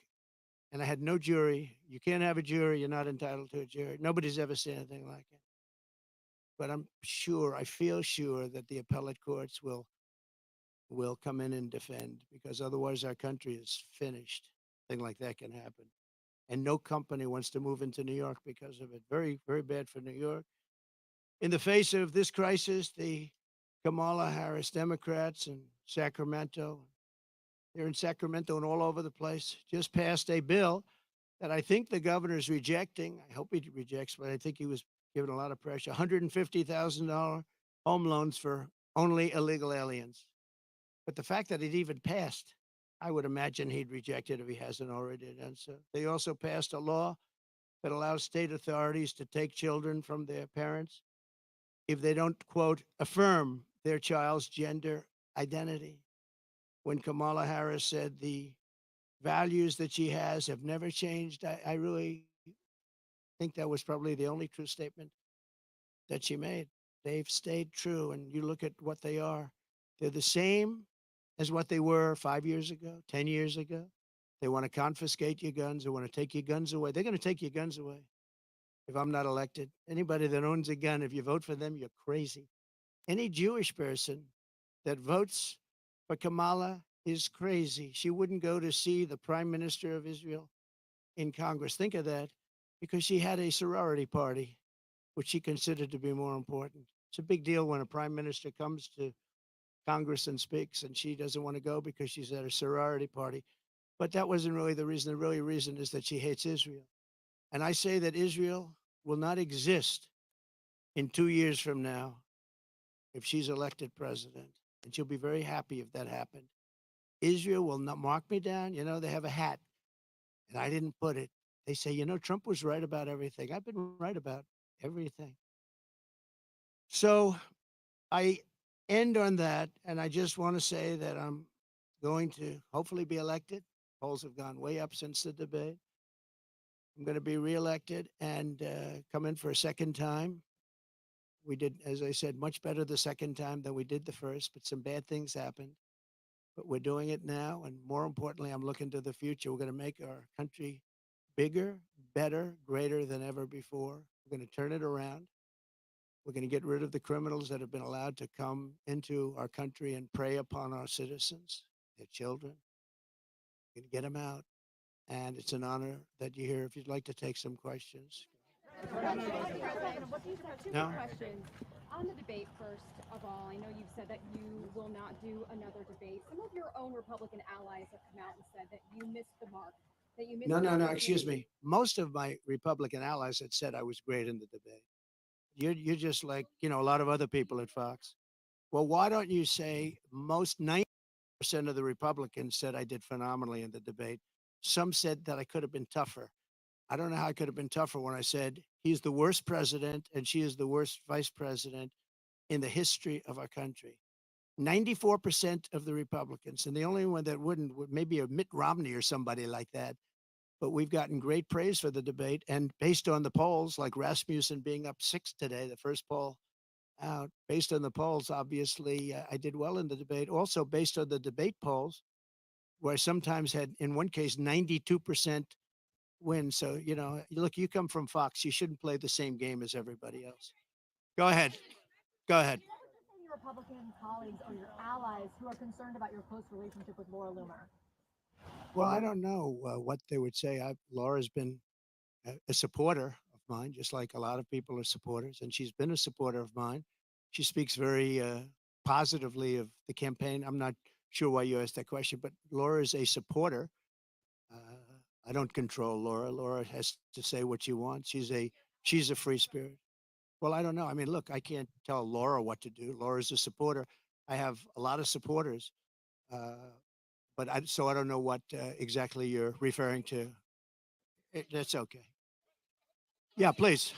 And I had no jury. You can't have a jury. You're not entitled to a jury. Nobody's ever seen anything like it. But I'm sure, I feel sure that the appellate courts will come in and defend, because otherwise our country is finished. Thing like that can happen. And no company wants to move into New York because of it. Very, very bad for New York. In the face of this crisis, the Kamala Harris Democrats in Sacramento, they're in Sacramento and all over the place, just passed a bill that I think the governor's rejecting. I hope he rejects, but I think he was given a lot of pressure. $150,000 home loans for only illegal aliens. But the fact that it even passed, I would imagine he'd reject it if he hasn't already done so. They also passed a law that allows state authorities to take children from their parents if they don't, quote, affirm their child's gender identity. When Kamala Harris said the values that she has have never changed, I really think that was probably the only true statement that she made. They've stayed true, and you look at what they are. They're the same as what they were 5 years ago, 10 years ago. They want to confiscate your guns. They want to take your guns away. They're going to take your guns away if I'm not elected. Anybody that owns a gun, if you vote for them, you're crazy. Any Jewish person that votes for Kamala is crazy. She wouldn't go to see the prime minister of Israel in Congress. Think of that, because she had a sorority party, which she considered to be more important. It's a big deal when a prime minister comes to Congress and speaks, and she doesn't want to go because she's at a sorority party. But that wasn't really the reason. The really reason is that she hates Israel. And I say that Israel will not exist in 2 years from now if she's elected president. And she'll be very happy if that happened. Israel will not mark me down. You know, they have a hat. and I didn't put it. They say, Trump was right about everything. I've been right about everything. So I end on that, and I just want to say that I'm going to hopefully be elected. Polls have gone way up since the debate. I'm going to be reelected and come in for a second time. We did, as I said, much better the second time than we did the first, but some bad things happened. But we're doing it now. And more importantly, I'm looking to the future. We're going to make our country bigger, better, greater than ever before. We're going to turn it around. We're going to get rid of the criminals that have been allowed to come into our country and prey upon our citizens, their children. We're going to get them out. And it's an honor that you're here. If you'd like to take some questions. No? Questions. On the debate, first of all, I know you've said that you will not do another debate. Some of your own Republican allies have come out and said that you missed the mark, that you missed No, the no, no. opportunity. Excuse me. Most of my Republican allies had said I was great in the debate. You're just like, a lot of other people at Fox. Well, why don't you say most 90% of the Republicans said I did phenomenally in the debate? Some said that I could have been tougher. I don't know how I could have been tougher when I said he's the worst president and she is the worst vice president in the history of our country. 94% of the Republicans, and the only one that wouldn't would maybe a Mitt Romney or somebody like that. But we've gotten great praise for the debate. And based on the polls, like Rasmussen being up 6 today, the first poll out, based on the polls, obviously I did well in the debate. Also, based on the debate polls, where I sometimes had, in one case, 92% win. So, look, you come from Fox. You shouldn't play the same game as everybody else. Go ahead. Go ahead. Your Republican colleagues or your allies who are concerned about your close relationship with Laura Loomer? Well, I don't know what they would say. Laura's been a supporter of mine, just like a lot of people are supporters, and she's been a supporter of mine. She speaks very positively of the campaign. I'm not sure why you asked that question, but Laura is a supporter. Uh, I don't control Laura. Laura has to say what she wants. She's a free spirit. Well, I don't know. I mean, look, I can't tell Laura what to do. Laura's a supporter. I have a lot of supporters, uh, but so I don't know what exactly you're referring to. That's okay. Yeah, please.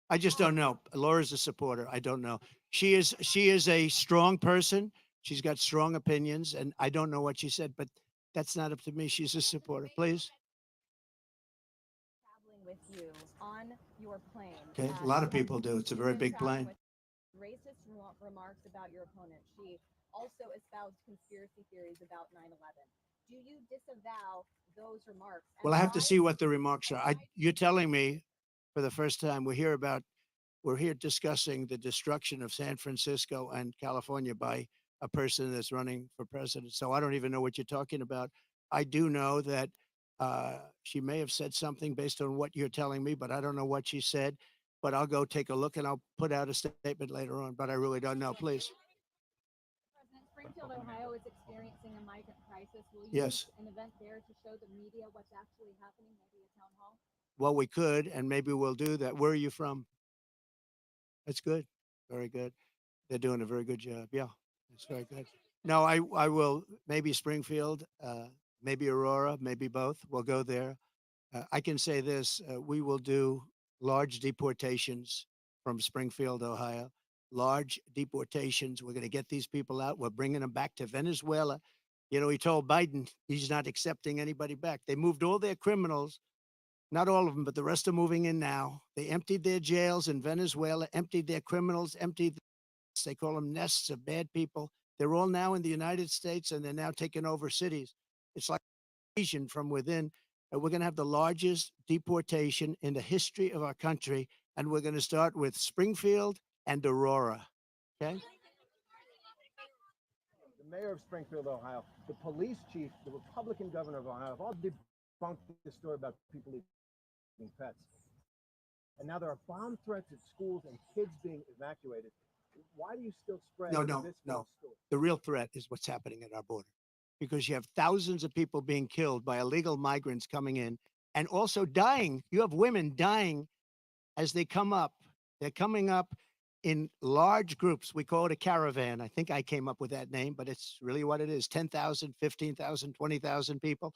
I just don't know. Laura's a supporter. I don't know. She is a strong person. She's got strong opinions, and I don't know what she said, but that's not up to me. She's a supporter. Please. Traveling with you on your plane. Okay. A lot of people do. It's a very big plane. Racist remarks about your opponent. She also espoused conspiracy theories about 9/11. Do you disavow those remarks? Well, I have to see what the remarks are. You're telling me for the first time we're here discussing the destruction of San Francisco and California by a person that's running for president. So I don't even know what you're talking about. I do know that she may have said something based on what you're telling me, but I don't know what she said. But I'll go take a look and I'll put out a statement later on. But I really don't know. Please. President, Springfield, Ohio is experiencing a migrant crisis. Will you Yes. an event there to show the media what's actually happening, maybe a town hall? Well, we could, and maybe we'll do that. Where are you from? That's good. Very good. They're doing a very good job. Yeah, that's very good. No, I will maybe Springfield, maybe Aurora, maybe both. We'll go there. I can say this: we will do large deportations from Springfield, Ohio. Large deportations. We're going to get these people out. We're bringing them back to Venezuela. He told Biden he's not accepting anybody back. They moved all their criminals, not all of them, but the rest are moving in now. They emptied their jails in Venezuela, emptied their criminals, emptied, they call them nests of bad people. They're all now in the United States and they're now taking over cities. It's like invasion from within. And we're going to have the largest deportation in the history of our country. And we're going to start with Springfield and Aurora. Okay. The mayor of Springfield, Ohio, the police chief, the Republican governor of Ohio have all debunked this story about people eating pets. And now there are bomb threats at schools and kids being evacuated. Why do you still spread No, this no. story? The real threat is what's happening at our border, because you have thousands of people being killed by illegal migrants coming in and also dying. You have women dying as they come up. They're coming up in large groups. We call it a caravan. I think I came up with that name, but it's really what it is: 10,000, 15,000, 20,000 people.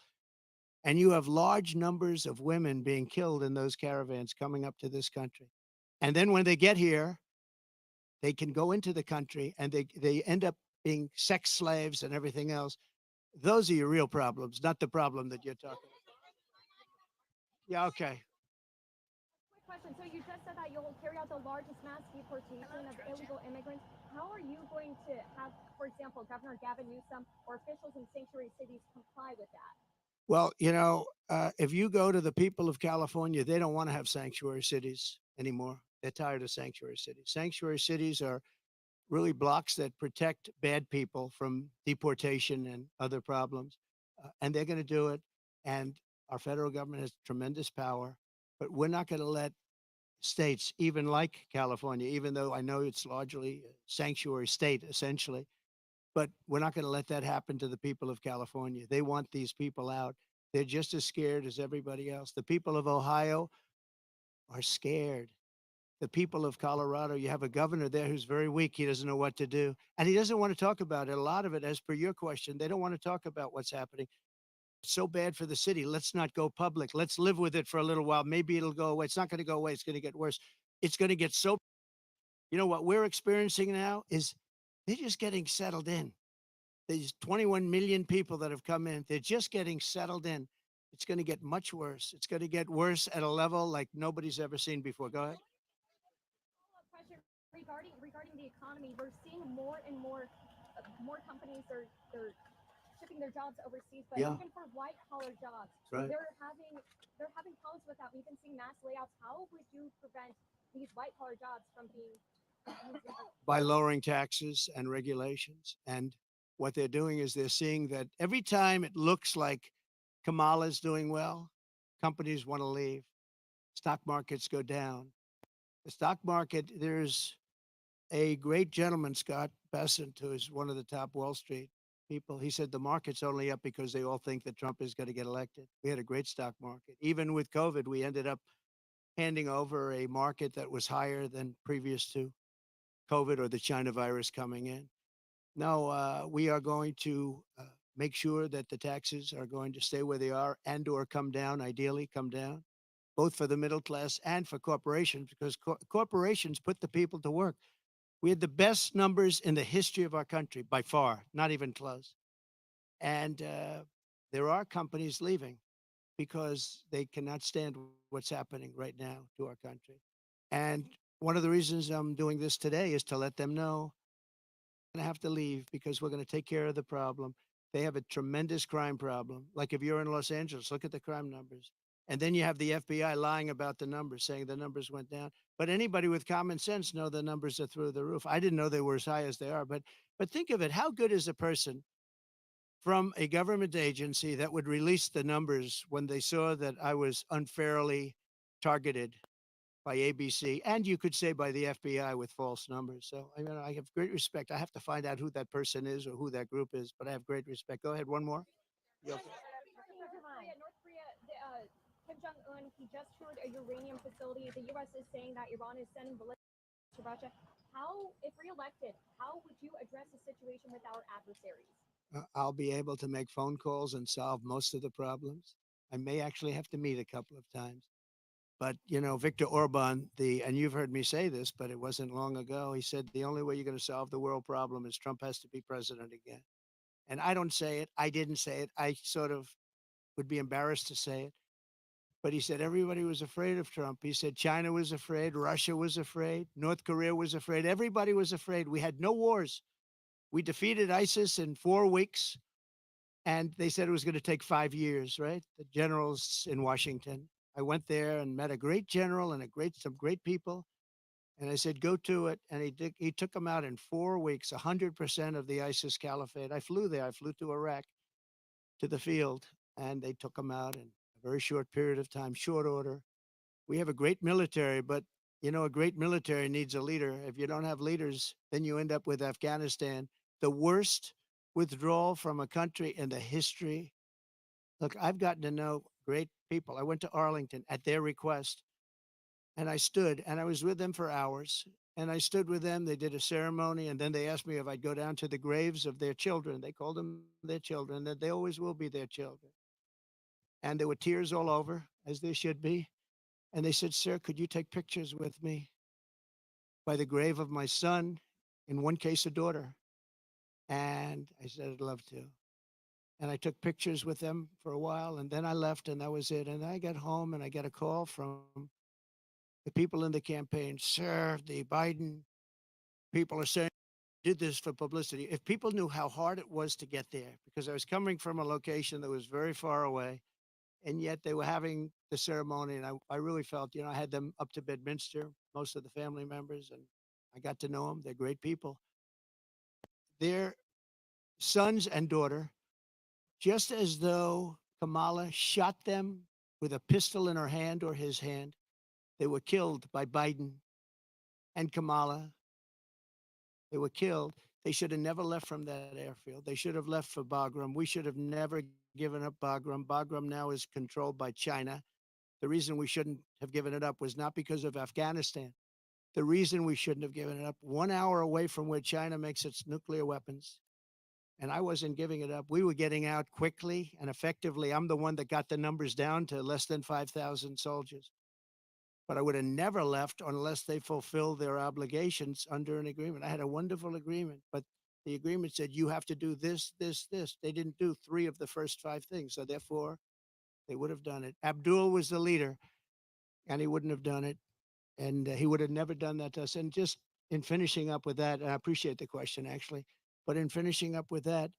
And you have large numbers of women being killed in those caravans coming up to this country. And then when they get here, they can go into the country and they end up being sex slaves and everything else. Those are your real problems, not the problem that you're talking about. Yeah, okay. Quick question. So you just said that you'll carry out the largest mass deportation of illegal immigrants. How are you going to have, for example, Governor Gavin Newsom or officials in sanctuary cities comply with that? Well, if you go to the people of California, they don't want to have sanctuary cities anymore. They're tired of sanctuary cities. Sanctuary cities are really blocks that protect bad people from deportation and other problems. And they're going to do it. And our federal government has tremendous power, but we're not going to let states, even like California, even though I know it's largely a sanctuary state, essentially, but we're not going to let that happen to the people of California. They want these people out. They're just as scared as everybody else. The people of Ohio are scared. The people of Colorado, you have a governor there who's very weak. He doesn't know what to do. And he doesn't want to talk about it. A lot of it, as per your question, they don't want to talk about what's happening. It's so bad for the city. Let's not go public. Let's live with it for a little while. Maybe it'll go away. It's not going to go away. It's going to get worse. It's going to get so, what we're experiencing now is they're just getting settled in. There's 21 million people that have come in. They're just getting settled in. It's going to get much worse. It's going to get worse at a level like nobody's ever seen before. Go ahead. Follow-up question regarding the economy. We're seeing more and more companies are they're shipping their jobs overseas, but Yeah. even for white collar jobs, Right. they're having problems with that. We've been seeing mass layoffs. How would you prevent these white collar jobs from being By lowering taxes and regulations. And what they're doing is they're seeing that every time it looks like Kamala's doing well, companies want to leave. Stock markets go down. The stock market, there's a great gentleman, Scott Bessent, who is one of the top Wall Street people. He said the market's only up because they all think that Trump is going to get elected. We had a great stock market. Even with COVID, we ended up handing over a market that was higher than previous to COVID or the China virus coming in. No, we are going to make sure that the taxes are going to stay where they are and or come down, ideally come down, both for the middle class and for corporations, because corporations put the people to work. We had the best numbers in the history of our country by far, not even close. And there are companies leaving because they cannot stand what's happening right now to our country. And one of the reasons I'm doing this today is to let them know going to have to leave because we're going to take care of the problem. They have a tremendous crime problem. Like if you're in Los Angeles, look at the crime numbers. And then you have the FBI lying about the numbers, saying the numbers went down. But anybody with common sense know the numbers are through the roof. I didn't know they were as high as they are. But think of it. How good is a person from a government agency that would release the numbers when they saw that I was unfairly targeted by ABC, and you could say by the FBI with false numbers. So I mean, I have great respect. I have to find out who that person is or who that group is, but I have great respect. Go ahead, one more. You okay? North Korea, Kim Jong Un, he just toured a uranium facility. The U.S. is saying that Iran is sending ballistics to Russia. How, if reelected, how would you address the situation with our adversaries? I'll be able to make phone calls and solve most of the problems. I may actually have to meet a couple of times. But Viktor Orban, and you've heard me say this, but it wasn't long ago. He said the only way you're going to solve the world problem is Trump has to be president again. And I don't say it. I didn't say it. I sort of would be embarrassed to say it. But he said everybody was afraid of Trump. He said China was afraid, Russia was afraid, North Korea was afraid. Everybody was afraid. We had no wars. We defeated ISIS in 4 weeks. And they said it was going to take 5 years, right? The generals in Washington. I went there and met a great general and some great people. And I said, go to it. And he took them out in 4 weeks, 100% of the ISIS caliphate. I flew there. I flew to Iraq, to the field, and they took them out in a very short period of time, short order. We have a great military, but a great military needs a leader. If you don't have leaders, then you end up with Afghanistan, the worst withdrawal from a country in the history. Look, I've gotten to know great people. I went to Arlington at their request, and I stood, and I was with them for hours. And I stood with them. They did a ceremony, and then they asked me if I'd go down to the graves of their children. They called them their children, that they always will be their children. And there were tears all over, as there should be. And they said, "Sir, could you take pictures with me by the grave of my son, in one case, a daughter?" And I said, "I'd love to." And I took pictures with them for a while, and then I left, and that was it. And I got home, and I got a call from the people in the campaign. "Sir, the Biden people are saying you did this for publicity." If people knew how hard it was to get there, because I was coming from a location that was very far away, and yet they were having the ceremony, and I really felt, I had them up to Bedminster, most of the family members, and I got to know them. They're great people. Their sons and daughter, just as though Kamala shot them with a pistol in her hand or his hand, they were killed by Biden and Kamala. They were killed. They should have never left from that airfield. They should have left for Bagram. We should have never given up Bagram. Bagram now is controlled by China. The reason we shouldn't have given it up was not because of Afghanistan. The reason we shouldn't have given it up, 1 hour away from where China makes its nuclear weapons, and I wasn't giving it up. We were getting out quickly and effectively. I'm the one that got the numbers down to less than 5,000 soldiers. But I would have never left unless they fulfill their obligations under an agreement. I had a wonderful agreement, but the agreement said you have to do this, this, this. They didn't do 3 of the first 5 things. So therefore, they would have done it. Abdul was the leader, and he wouldn't have done it. And he would have never done that to us. And just in finishing up with that, and I appreciate the question actually, but in finishing up with that,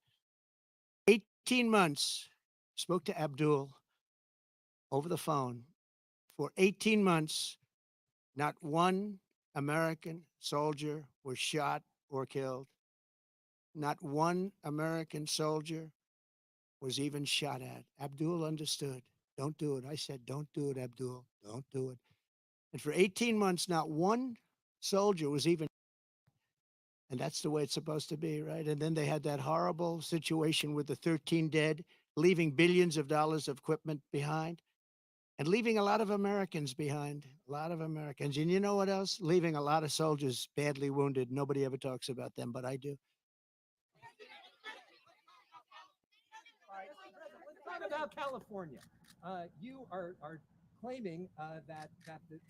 18 months, spoke to Abdul over the phone. For 18 months, not one American soldier was shot or killed. Not one American soldier was even shot at. Abdul understood. Don't do it. I said, don't do it, Abdul. Don't do it. And for 18 months, not one soldier was even, and that's the way it's supposed to be, right? And then they had that horrible situation with the 13 dead, leaving billions of dollars of equipment behind and leaving a lot of Americans behind, a lot of Americans. And you know what else? Leaving a lot of soldiers badly wounded. Nobody ever talks about them, but I do. Let's talk about California. You are claiming that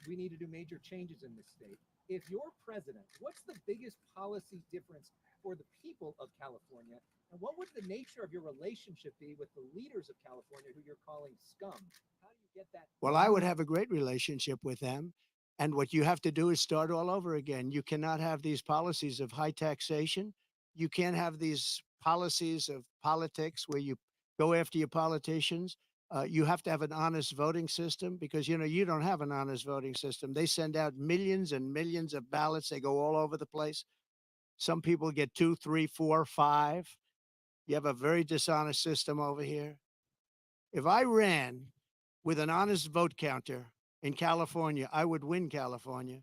we need to do major changes in this state. If you're president, what's the biggest policy difference for the people of California? And what would the nature of your relationship be with the leaders of California who you're calling scum? How do you get that? Well, I would have a great relationship with them. And what you have to do is start all over again. You cannot have these policies of high taxation. You can't have these policies of politics where you go after your politicians. You have to have an honest voting system because, you don't have an honest voting system. They send out millions and millions of ballots. They go all over the place. Some people get 2, 3, 4, 5. You have a very dishonest system over here. If I ran with an honest vote counter in California, I would win California.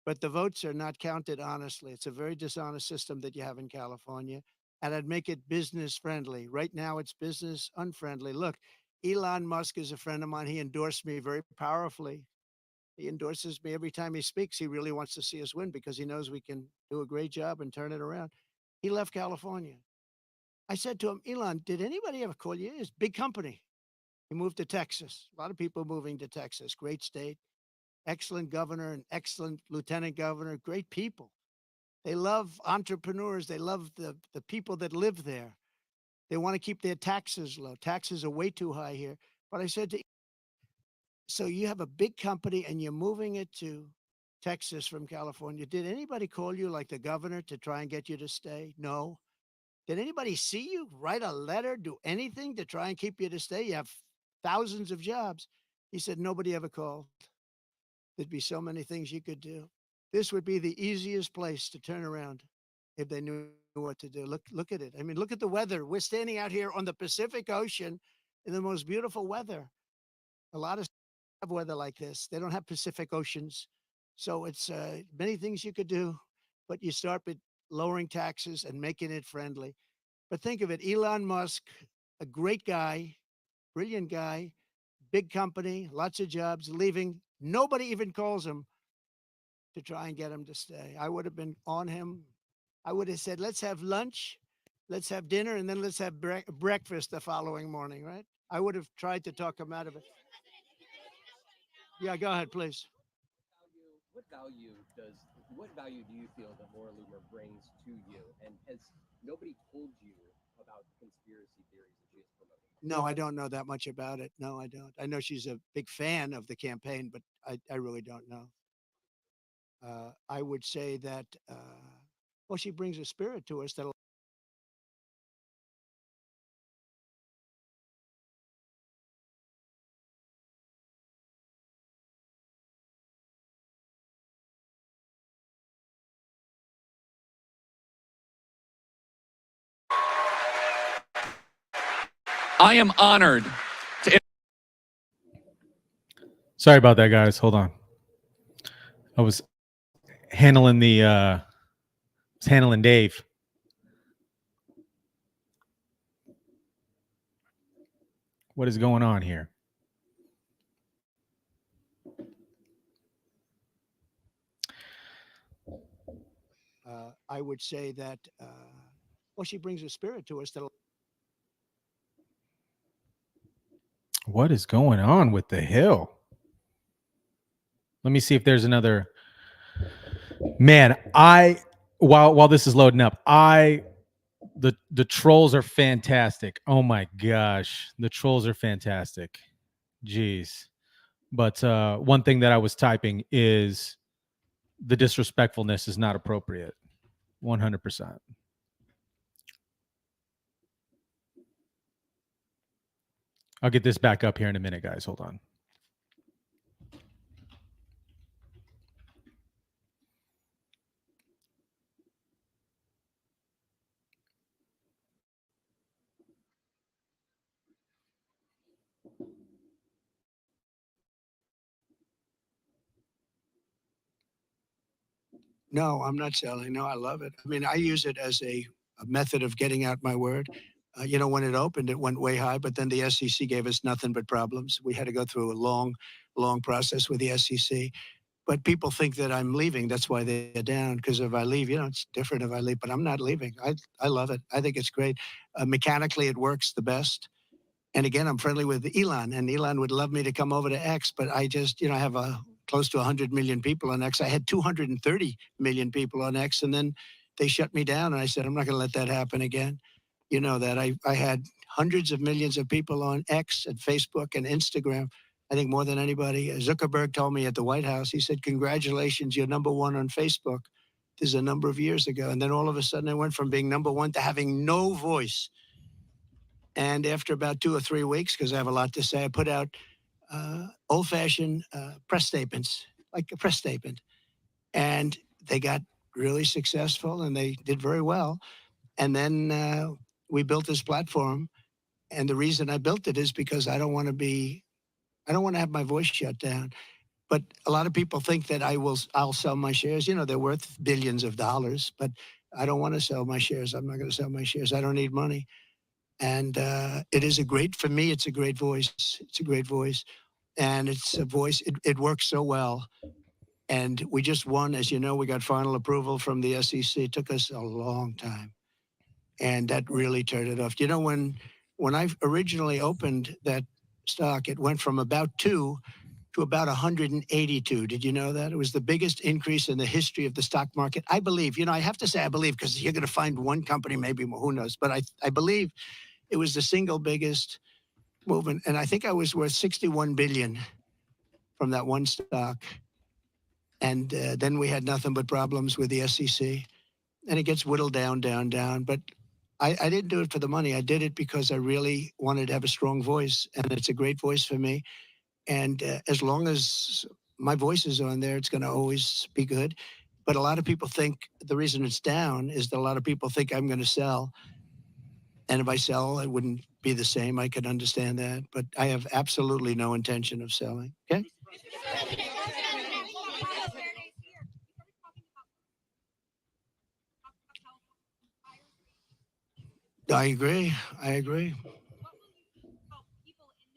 But the votes are not counted honestly. It's a very dishonest system that you have in California. And I'd make it business friendly. Right now, it's business unfriendly. Look, Elon Musk is a friend of mine. He endorsed me very powerfully. He endorses me every time he speaks. He really wants to see us win because he knows we can do a great job and turn it around. He left California. I said to him, Elon, did anybody ever call you? It's a big company. He moved to Texas. A lot of people moving to Texas. Great state. Excellent governor and excellent lieutenant governor. Great people. They love entrepreneurs. They love the people that live there. They want to keep their taxes low. Taxes are way too high here. But I said to, so you have a big company and you're moving it to Texas from California. Did anybody call you like the governor to try and get you to stay? No. Did anybody see you write a letter, do anything to try and keep you to stay? You have thousands of jobs. He said, nobody ever called. There'd be so many things you could do. This would be the easiest place to turn around if they knew what to do. Look at it. I mean, look at the weather. We're standing out here on the Pacific Ocean in the most beautiful weather. A lot of have weather like this. They don't have Pacific Oceans. So it's many things you could do, but you start with lowering taxes and making it friendly. But think of it, Elon Musk, a great guy, brilliant guy, big company, lots of jobs, leaving. Nobody even calls him to try and get him to stay. I would have been on him. I would have said, let's have lunch, let's have dinner, and then let's have breakfast the following morning, right? I would have tried to talk him out of it. Yeah, go ahead, please. What value does what value do you feel that Laura Loomer brings to you? And has nobody told you about conspiracy theories that she is promoting? No, I don't know that much about it. No, I don't. I know she's a big fan of the campaign, but I really don't know. I would say that, well, she brings a spirit to us that. I am honored. Sorry about that, guys. Hold on. I was handling Dave. What is going on here? I would say that, well, she brings a spirit to us that. What is going on with the hill? Let me see if there's another. Man, while this is loading up, the trolls are fantastic. Oh my gosh, the trolls are fantastic. Jeez. But one thing that I was typing is the disrespectfulness is not appropriate. 100%. I'll get this back up here in a minute, guys. Hold on. No, I'm not selling. No, I love it. I mean, I use it as a method of getting out my word. When it opened, it went way high, but then the SEC gave us nothing but problems. We had to go through a long, long process with the SEC. But people think that I'm leaving. That's why they're down. Because if I leave, it's different if I leave. But I'm not leaving. I love it. I think it's great. Mechanically, it works the best. And again, I'm friendly with Elon, and Elon would love me to come over to X, but I just, I have close to 100 million people on X. I had 230 million people on X, and then they shut me down, and I said, I'm not going to let that happen again. You know that I had hundreds of millions of people on X and Facebook and Instagram. I think more than anybody. Zuckerberg told me at the White House, he said, congratulations, you're number one on Facebook. This is a number of years ago. And then all of a sudden I went from being number one to having no voice. And after about 2 or 3 weeks, because I have a lot to say, I put out old-fashioned press statements, like a press statement. And they got really successful, and they did very well. And then we built this platform. And the reason I built it is because I don't want to have my voice shut down. But a lot of people think that I'll sell my shares. They're worth billions of dollars, but I don't want to sell my shares. I'm not going to sell my shares. I don't need money. And it is for me, it's a great voice. It's a great voice. And it's a voice, it works so well. And we just won, as you know, we got final approval from the SEC. It took us a long time. And that really turned it off. When I originally opened that stock, it went from about 2 to about 182. Did you know that? It was the biggest increase in the history of the stock market. I believe, I have to say I believe, because you're going to find one company, maybe more, who knows. But I believe it was the single biggest movement. And I think I was worth 61 billion from that one stock. And then we had nothing but problems with the SEC. And it gets whittled down, down, down. But I didn't do it for the money. I did it because I really wanted to have a strong voice. And it's a great voice for me. And as long as my voice is on there, it's going to always be good. But a lot of people think the reason it's down is that a lot of people think I'm going to sell. And if I sell, it wouldn't be the same. I could understand that. But I have absolutely no intention of selling. Okay? I agree. I agree. What will you do help people in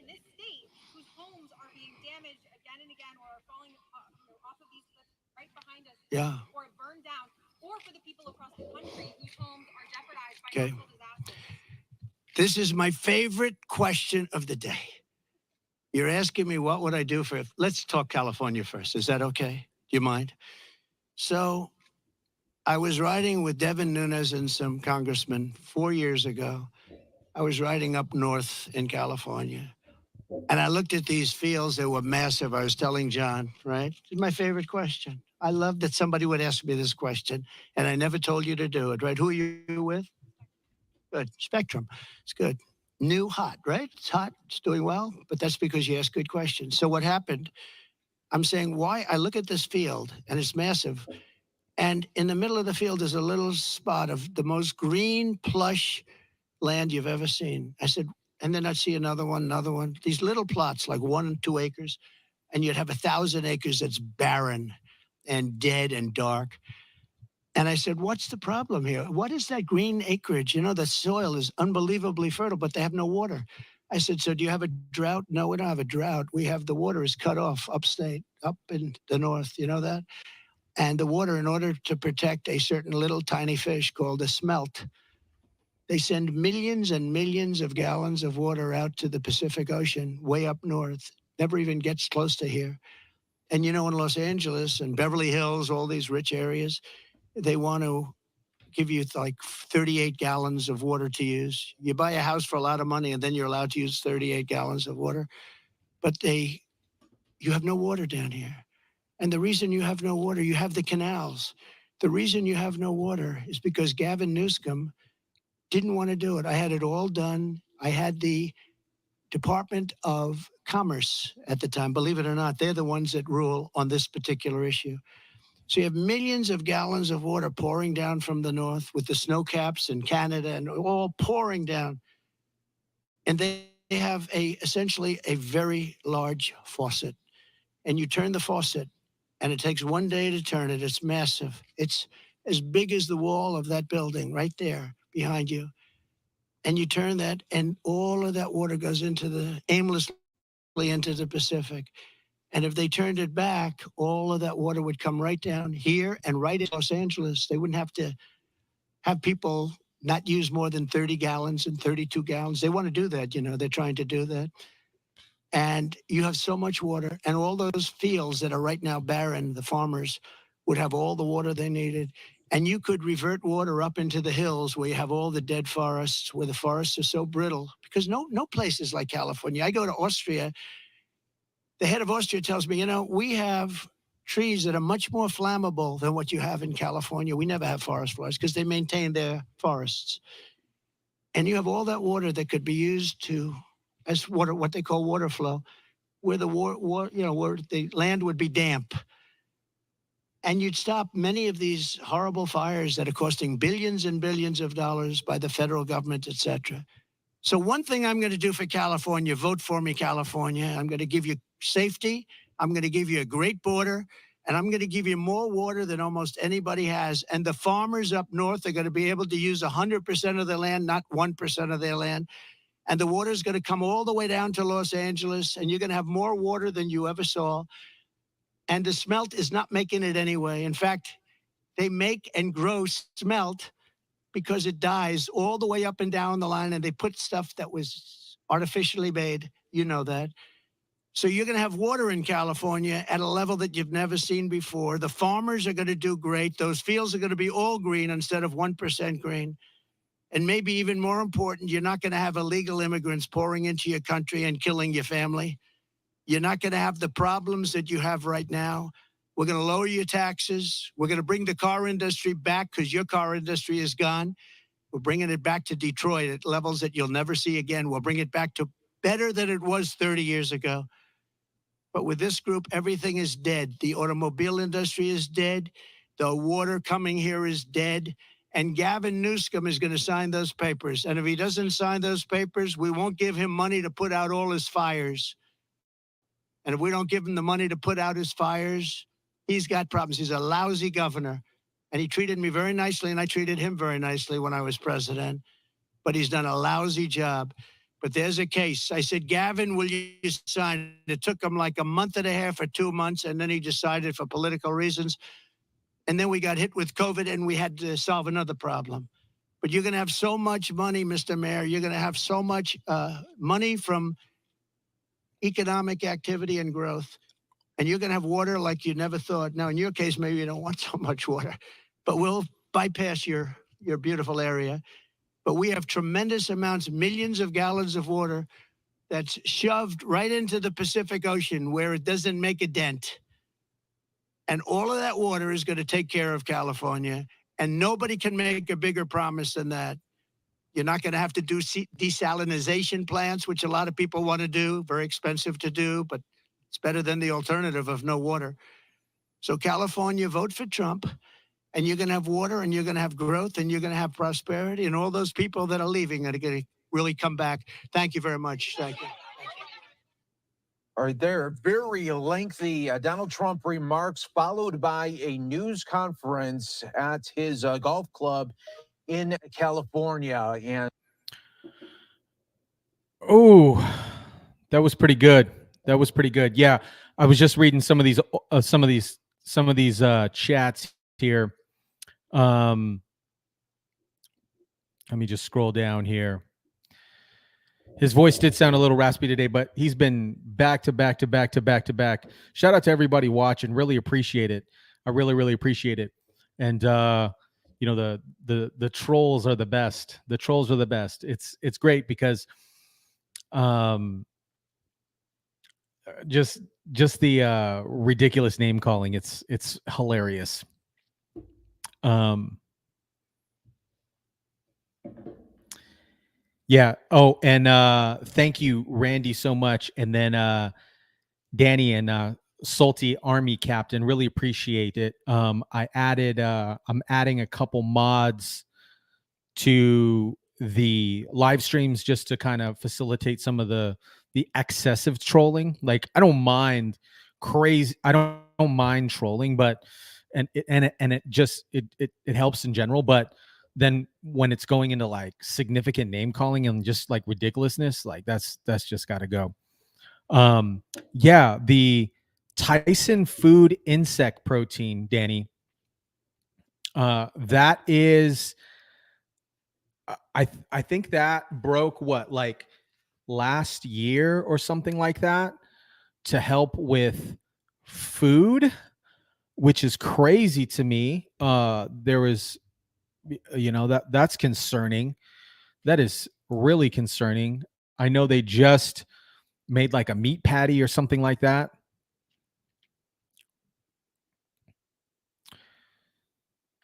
this state whose homes are being damaged again and again, or are falling off of these cliffs right behind us, Yeah. or burned down, or for the people across the country whose homes are jeopardized by Okay. natural disasters? This is my favorite question of the day. You're asking me what would I do for, let's talk California first. Is that okay? Do you mind? So I was riding with Devin Nunes and some congressmen 4 years ago. I was riding up north in California. And I looked at these fields. They were massive. I was telling John, right? It's my favorite question. I love that somebody would ask me this question, and I never told you to do it, right? Who are you with? Good. Spectrum. It's good. New, hot, right? It's hot. It's doing well, but that's because you ask good questions. So what happened? I'm saying why I look at this field, and it's massive. And in the middle of the field is a little spot of the most green, plush land you've ever seen. I said, and then I'd see another one, these little plots, like 1 and 2 acres, and you'd have 1,000 acres that's barren and dead and dark. And I said, what's the problem here? What is that green acreage? You know, the soil is unbelievably fertile, but they have no water. I said, so do you have a drought? No, we don't have a drought. We have the water is cut off upstate, up in the north. You know that? And the water, in order to protect a certain little tiny fish called a smelt, they send millions and millions of gallons of water out to the Pacific Ocean, way up north, never even gets close to here. And you know, in Los Angeles and Beverly Hills, all these rich areas, they want to give you like 38 gallons of water to use. You buy a house for a lot of money and then you're allowed to use 38 gallons of water. But you have no water down here. And the reason you have no water, you have the canals. The reason you have no water is because Gavin Newsom didn't want to do it. I had it all done. I had the Department of Commerce at the time. Believe it or not, they're the ones that rule on this particular issue. So you have millions of gallons of water pouring down from the north with the snow caps in Canada and all pouring down. And they have essentially a very large faucet. And you turn the faucet, and it takes 1 day to turn it. It's massive. It's as big as the wall of that building right there behind you. And you turn that, and all of that water goes aimlessly into the Pacific. And if they turned it back, all of that water would come right down here and right in Los Angeles. They wouldn't have to have people not use more than 30 gallons and 32 gallons. They want to do that, you know, they're trying to do that. And you have so much water, and all those fields that are right now barren, the farmers would have all the water they needed. And you could revert water up into the hills where you have all the dead forests, where the forests are so brittle, because no place is like California. I go to Austria. The head of Austria tells me, you know, we have trees that are much more flammable than what you have in California. We never have forest fires because they maintain their forests. And you have all that water that could be used as water, what they call water flow, where where the land would be damp. And you'd stop many of these horrible fires that are costing billions and billions of dollars by the federal government, et cetera. So one thing I'm going to do for California, vote for me, California. I'm going to give you safety. I'm going to give you a great border. And I'm going to give you more water than almost anybody has. And the farmers up north are going to be able to use 100% of their land, not 1% of their land. And the water is going to come all the way down to Los Angeles. And you're going to have more water than you ever saw. And the smelt is not making it anyway. In fact, they make and grow smelt because it dies all the way up and down the line, and they put stuff that was artificially made. You know that. So you're going to have water in California at a level that you've never seen before. The farmers are going to do great. Those fields are going to be all green instead of 1% green. And maybe even more important, you're not going to have illegal immigrants pouring into your country and killing your family. You're not going to have the problems that you have right now. We're going to lower your taxes. We're going to bring the car industry back because your car industry is gone. We're bringing it back to Detroit at levels that you'll never see again. We'll bring it back to better than it was 30 years ago. But with this group, everything is dead. The automobile industry is dead. The water coming here is dead. And Gavin Newsom is going to sign those papers. And if he doesn't sign those papers, we won't give him money to put out all his fires. And if we don't give him the money to put out his fires, he's got problems. He's a lousy governor. And he treated me very nicely, and I treated him very nicely when I was president. But he's done a lousy job. But there's a case. I said, Gavin, will you sign? It took him like a month and a half or 2 months, and then he decided for political reasons. And then we got hit with COVID, and we had to solve another problem. but you're going to have so much money, Mr. Mayor. You're going to have so much money from economic activity and growth, and you're going to have water like you never thought. Now, in your case, maybe you don't want so much water, but we'll bypass your beautiful area. But we have tremendous amounts, millions of gallons of water that's shoved right into the Pacific Ocean where it doesn't make a dent. And all of that water is going to take care of California. And nobody can make a bigger promise than that. You're not going to have to do desalination plants, which a lot of people want to do, very expensive to do, but it's better than the alternative of no water. So California, vote for Trump, and you're going to have water, and you're going to have growth, and you're going to have prosperity, and all those people that are leaving are going to really come back. Thank you very much. Thank you. All right, there, very lengthy Donald Trump remarks, followed by a news conference at his golf club in California. And oh, that was pretty good. That was pretty good. Yeah, I was just reading some of these chats here. Let me just scroll down here. His voice did sound a little raspy today, but he's been back to back to back to back to back. Shout out to everybody watching. Really appreciate it. I really, really appreciate it. And you know, the trolls are the best. The trolls are the best. It's great because just the ridiculous name calling. It's hilarious. Yeah. Oh, and thank you, Randy, so much. And then Danny and Salty Army Captain, really appreciate it. I'm adding a couple mods to the live streams just to kind of facilitate some of the excessive trolling. Like, I don't mind trolling, but it helps in general, but then when it's going into like significant name calling and just like ridiculousness, like that's just got to go. Yeah, the Tyson food insect protein, Danny. That is, I think that broke what, like last year or something like that, to help with food, which is crazy to me. There was, you know, that's concerning. That is really concerning. I know they just made like a meat patty or something like that.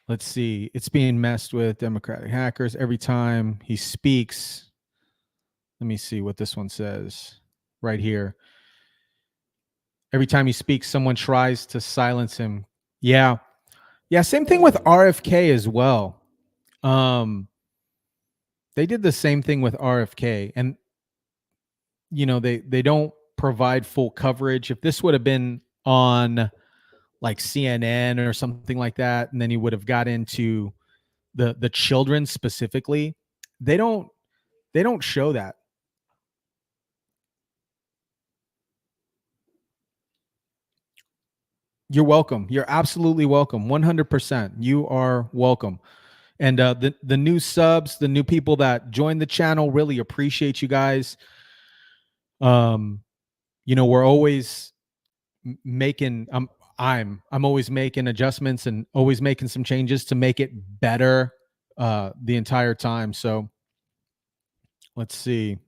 Let's see. It's being messed with Democratic hackers every time he speaks. Let me see what this one says right here. Every time he speaks, someone tries to silence him. Yeah. Yeah, same thing with RFK as well. They did the same thing with RFK, and you know, they don't provide full coverage. If this would have been on like CNN or something like that, and then you would have got into the children specifically, they don't show that. You're welcome. You're absolutely welcome. 100%. You are welcome. And the new subs, the new people that joined the channel, really appreciate you guys. You know, we're always making I'm always making adjustments and always making some changes to make it better the entire time. So let's see.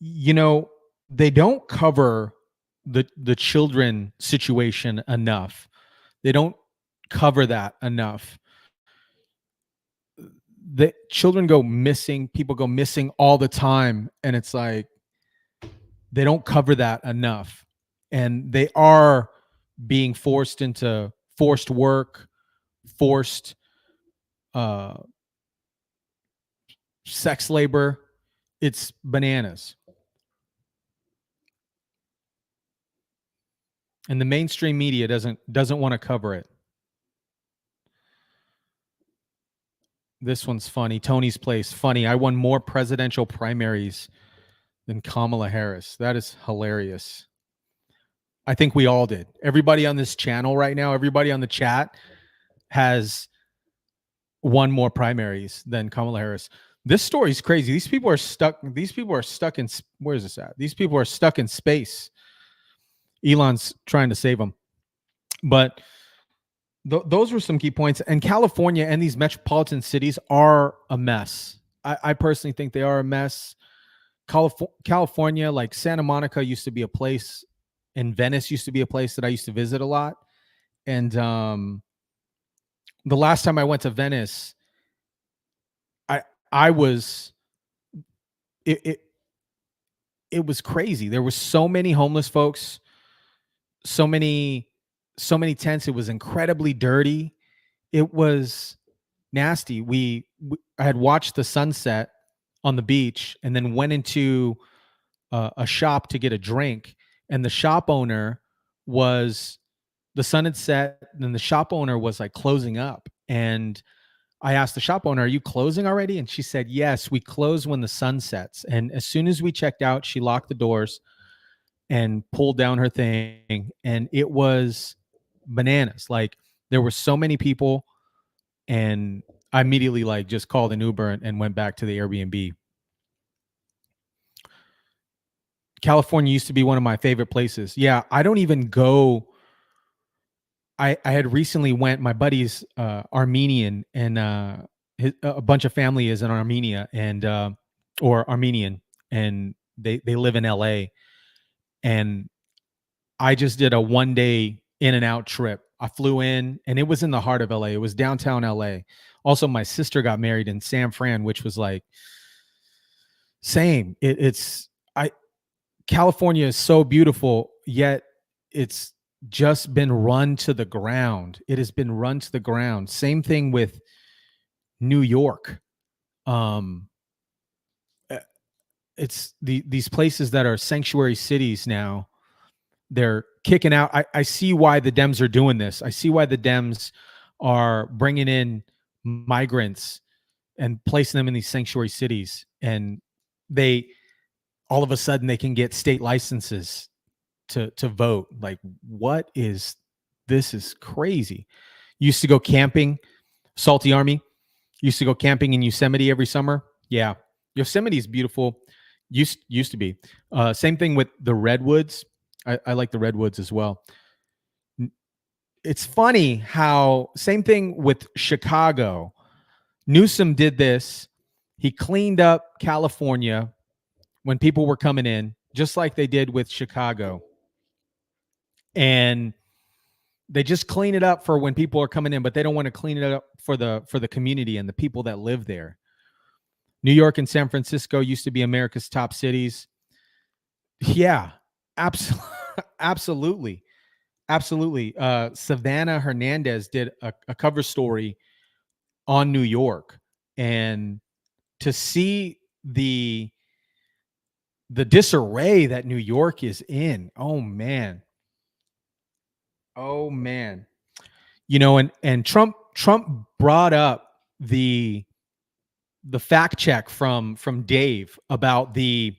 You know, they don't cover the children situation enough. They don't cover that enough. The children go missing, people go missing all the time, and it's like they don't cover that enough. And they are being forced into forced work, forced sex labor. It's bananas. And the mainstream media doesn't want to cover it. This one's funny. Tony's Place, funny. I won more presidential primaries than Kamala Harris. That is hilarious. I think we all did. Everybody on this channel right now, everybody on the chat has won more primaries than Kamala Harris. This story is crazy. These people are stuck. These people are stuck in, where is this at? These people are stuck in space. Elon's trying to save them. But those were some key points. And California and these metropolitan cities are a mess. I personally think they are a mess. California, like Santa Monica used to be a place, and Venice used to be a place that I used to visit a lot. And the last time I went to Venice, I was it was crazy. There were so many homeless folks, so many tents. It was incredibly dirty. It was nasty. I had watched the sunset on the beach and then went into a shop to get a drink, and the shop owner the sun had set, and the shop owner was like closing up, and I asked the shop owner, "Are you closing already?" And she said, "Yes, we close when the sun sets." And as soon as we checked out, she locked the doors and pulled down her thing, and it was bananas. Like, there were so many people, and I immediately like just called an Uber and went back to the Airbnb. California used to be one of my favorite places. Yeah, I don't even go. I had recently went. My buddy's Armenian, and a bunch of family is in Armenia, and or Armenian, and they live in LA. And I just did a 1-day in and out trip. I flew in, and it was in the heart of LA. It was downtown LA. Also, my sister got married in San Fran, which was like same. California is so beautiful, yet it's just been run to the ground. It has been run to the ground. Same thing with New York. It's these places that are sanctuary cities now. They're kicking out. I see why the Dems are doing this. I see why the Dems are bringing in migrants and placing them in these sanctuary cities, and they all of a sudden they can get state licenses to vote. Like, what is this? Is crazy. Used to go camping, Salty Army. Used to go camping in Yosemite every summer. Yeah, Yosemite is beautiful. Used to be. Same thing with the redwoods. I like the redwoods as well. It's funny how same thing with Chicago. Newsom did this. He cleaned up California when people were coming in, just like they did with Chicago. And they just clean it up for when people are coming in, but they don't want to clean it up for the community and the people that live there. New York and San Francisco used to be America's top cities. Yeah, absolutely. Absolutely. Savannah Hernandez did a cover story on New York, and to see the disarray that New York is in. Oh man. You know, and Trump brought up the fact check from Dave about the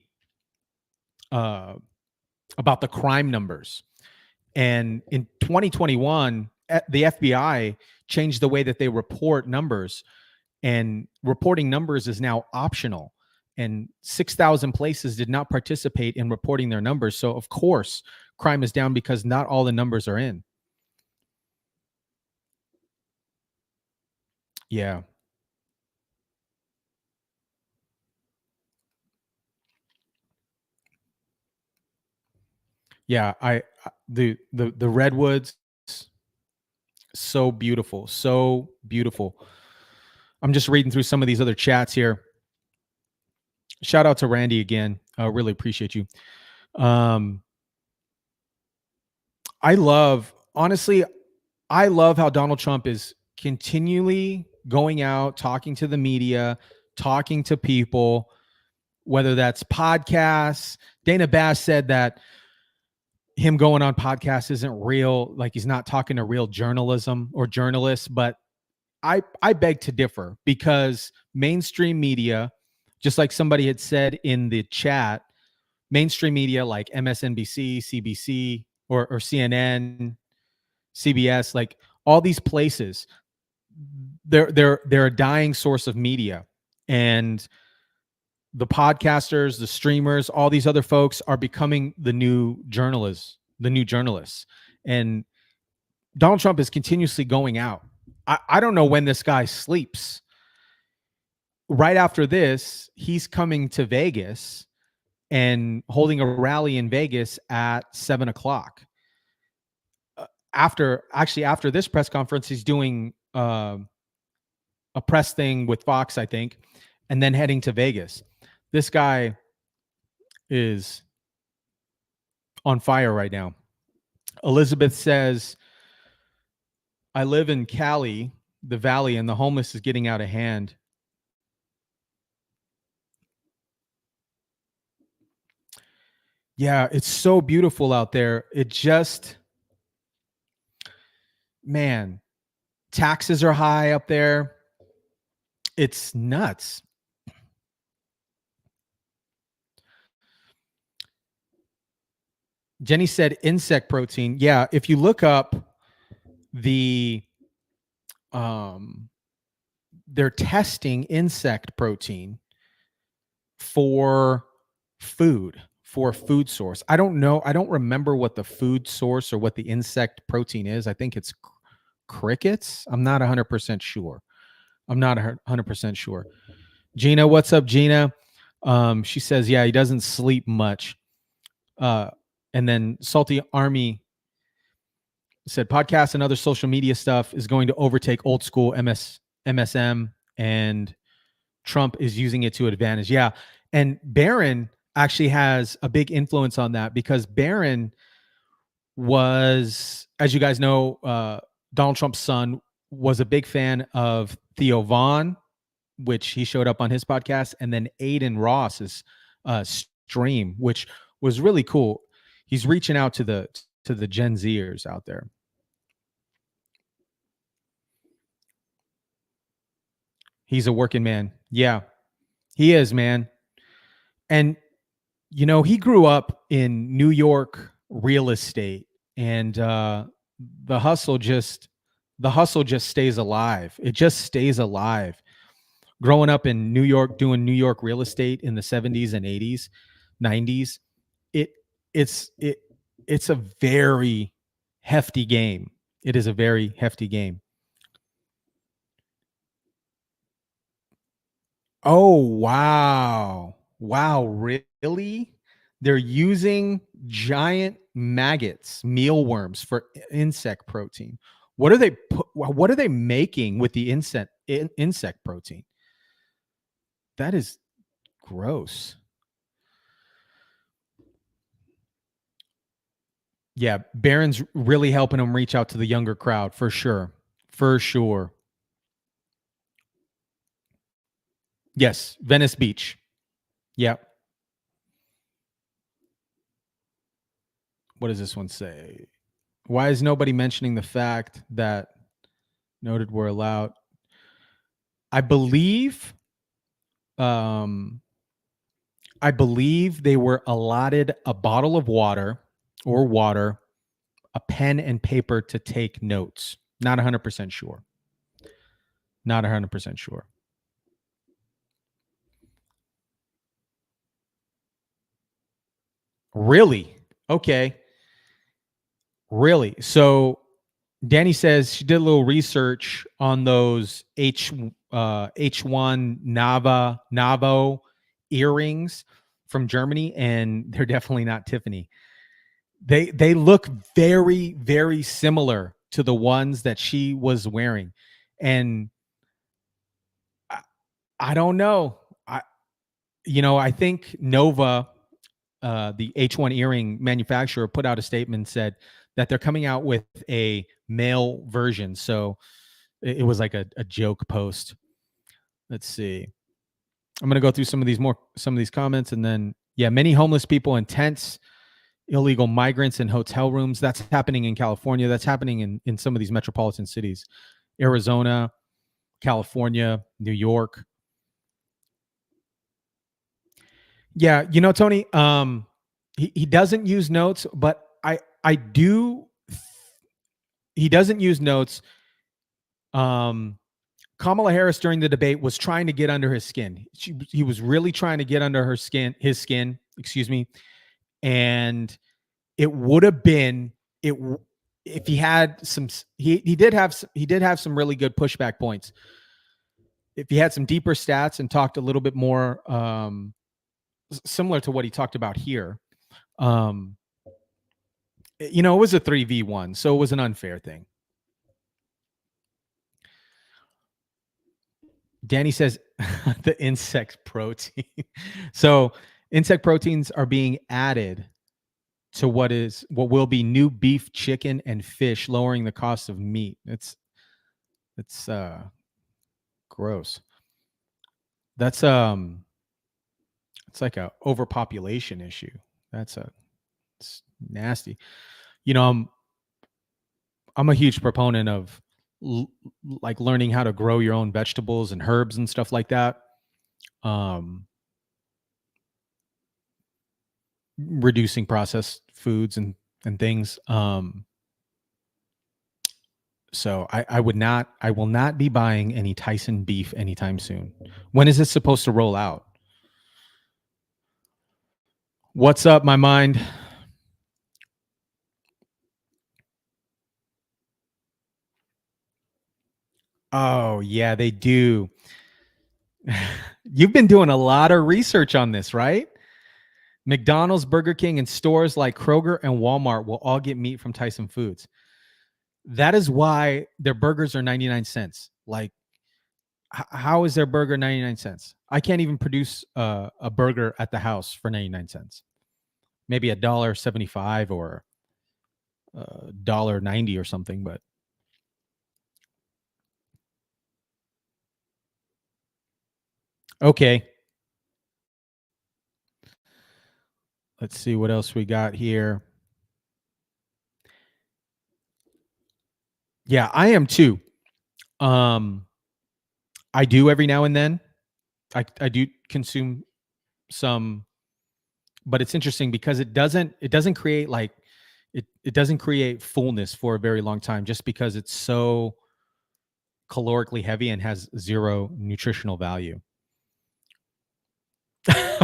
crime numbers. And in 2021, the FBI changed the way that they report numbers, and reporting numbers is now optional. And 6,000 places did not participate in reporting their numbers. So of course, crime is down because not all the numbers are in. Yeah. Yeah, the redwoods, so beautiful, so beautiful. I'm just reading through some of these other chats here. Shout out to Randy again. I really appreciate you. Honestly, I love how Donald Trump is continually going out, talking to the media, talking to people, whether that's podcasts. Dana Bash said that him going on podcasts isn't real, like he's not talking to real journalism or journalists. But I beg to differ, because mainstream media, just like somebody had said in the chat, mainstream media like MSNBC, CBC, or CNN, CBS, like all these places, they're a dying source of media, and the podcasters, the streamers, all these other folks are becoming the new journalists, and Donald Trump is continuously going out. I don't know when this guy sleeps. Right after this, he's coming to Vegas and holding a rally in Vegas at 7:00. After this press conference, he's doing a press thing with Fox, I think, and then heading to Vegas. This guy is on fire right now. Elizabeth says, I live in Cali, the valley, and the homeless is getting out of hand. Yeah, it's so beautiful out there. It just, man, taxes are high up there. It's nuts. Jenny said insect protein. Yeah, if you look up they're testing insect protein for food source. I don't know. I don't remember what the food source or what the insect protein is. I think it's crickets. I'm not 100% sure. Gina, what's up, Gina? She says, yeah, he doesn't sleep much. And then Salty Army said, podcasts and other social media stuff is going to overtake old school MSM, and Trump is using it to advantage. Yeah. And Barron actually has a big influence on that, because Barron was, as you guys know, Donald Trump's son was a big fan of Theo Vaughn, which he showed up on his podcast, and then Aiden Ross's stream, which was really cool. He's reaching out to the Gen Zers out there. He's a working man. Yeah, he is, man. And, you know, he grew up in New York real estate, and the hustle just stays alive. It just stays alive. Growing up in New York, doing New York real estate in the 70s and 80s, 90s, it's a very hefty game. It is a very hefty game. Oh, wow. Wow, really? They're using giant maggots, mealworms, for insect protein. What are they making with the insect protein? That is gross. Yeah, Barron's really helping them reach out to the younger crowd, for sure. For sure. Yes, Venice Beach. Yeah. What does this one say? Why is nobody mentioning the fact that noted were allowed? I believe they were allotted a bottle of water, a pen and paper to take notes. Not 100% sure. Not 100% sure. Really? Okay. Really? So Danny says she did a little research on those H1 Navo earrings from Germany, and they're definitely not Tiffany. They look very, very similar to the ones that she was wearing. And I don't know. I think Nova, the H1 earring manufacturer, put out a statement and said that they're coming out with a male version. So it was like a joke post. Let's see. I'm going to go through some of these comments, and then, yeah, many homeless people in tents, illegal migrants in hotel rooms. That's happening in California. That's happening in some of these metropolitan cities, Arizona, California, New York. Yeah, Tony, he doesn't use notes, but I do. He doesn't use notes. Kamala Harris during the debate was trying to get under his skin. He was really trying to get under his skin, excuse me. And it would have been if he had some. He did have some really good pushback points. If he had some deeper stats and talked a little bit more similar to what he talked about here, it was a 3v1, so it was an unfair thing. Danny says the insect protein. So insect proteins are being added to what will be new beef, chicken, and fish, lowering the cost of meat. It's gross. That's it's like a overpopulation issue. It's nasty. I'm a huge proponent of like learning how to grow your own vegetables and herbs and stuff like that. Reducing processed foods and things. So I will not be buying any Tyson beef anytime soon. When is this supposed to roll out? What's up, my mind? Oh, yeah, they do. You've been doing a lot of research on this, right? McDonald's, Burger King, and stores like Kroger and Walmart will all get meat from Tyson Foods. That is why their burgers are 99 cents. Like, how is their burger 99 cents? I can't even produce a burger at the house for 99 cents. Maybe $1.75 or $1.90 or something, but okay. Let's see what else we got here. Yeah, I am too. I do every now and then. I do consume some, but it's interesting because it doesn't create like it doesn't create fullness for a very long time, just because it's so calorically heavy and has zero nutritional value.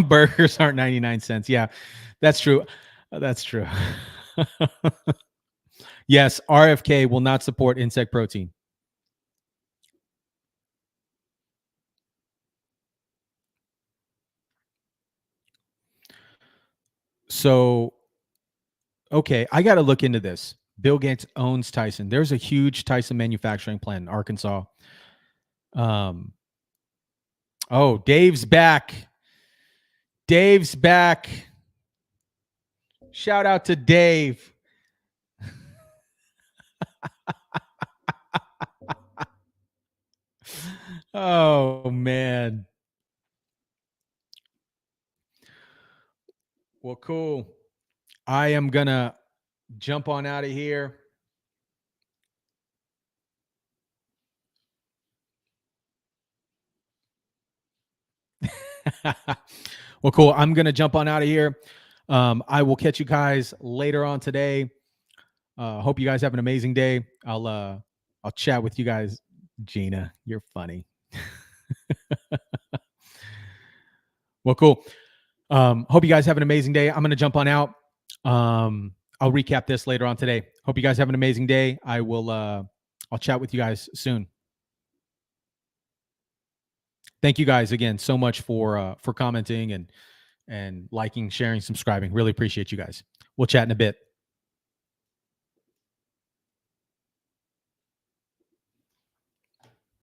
Burgers aren't 99 cents. Yeah, that's true. That's true. Yes, RFK will not support insect protein. So, okay, I got to look into this. Bill Gates owns Tyson. There's a huge Tyson manufacturing plant in Arkansas. Oh, Dave's back. Dave's back. Shout out to Dave. Oh, man. Well, cool. I am going to jump on out of here. Well, cool. I'm going to jump on out of here. I will catch you guys later on today. Hope you guys have an amazing day. I'll chat with you guys. Gina, you're funny. Well, cool. Hope you guys have an amazing day. I'm going to jump on out. I'll recap this later on today. Hope you guys have an amazing day. I'll chat with you guys soon. Thank you guys again so much for commenting and liking, sharing, subscribing. Really appreciate you guys. We'll chat in a bit.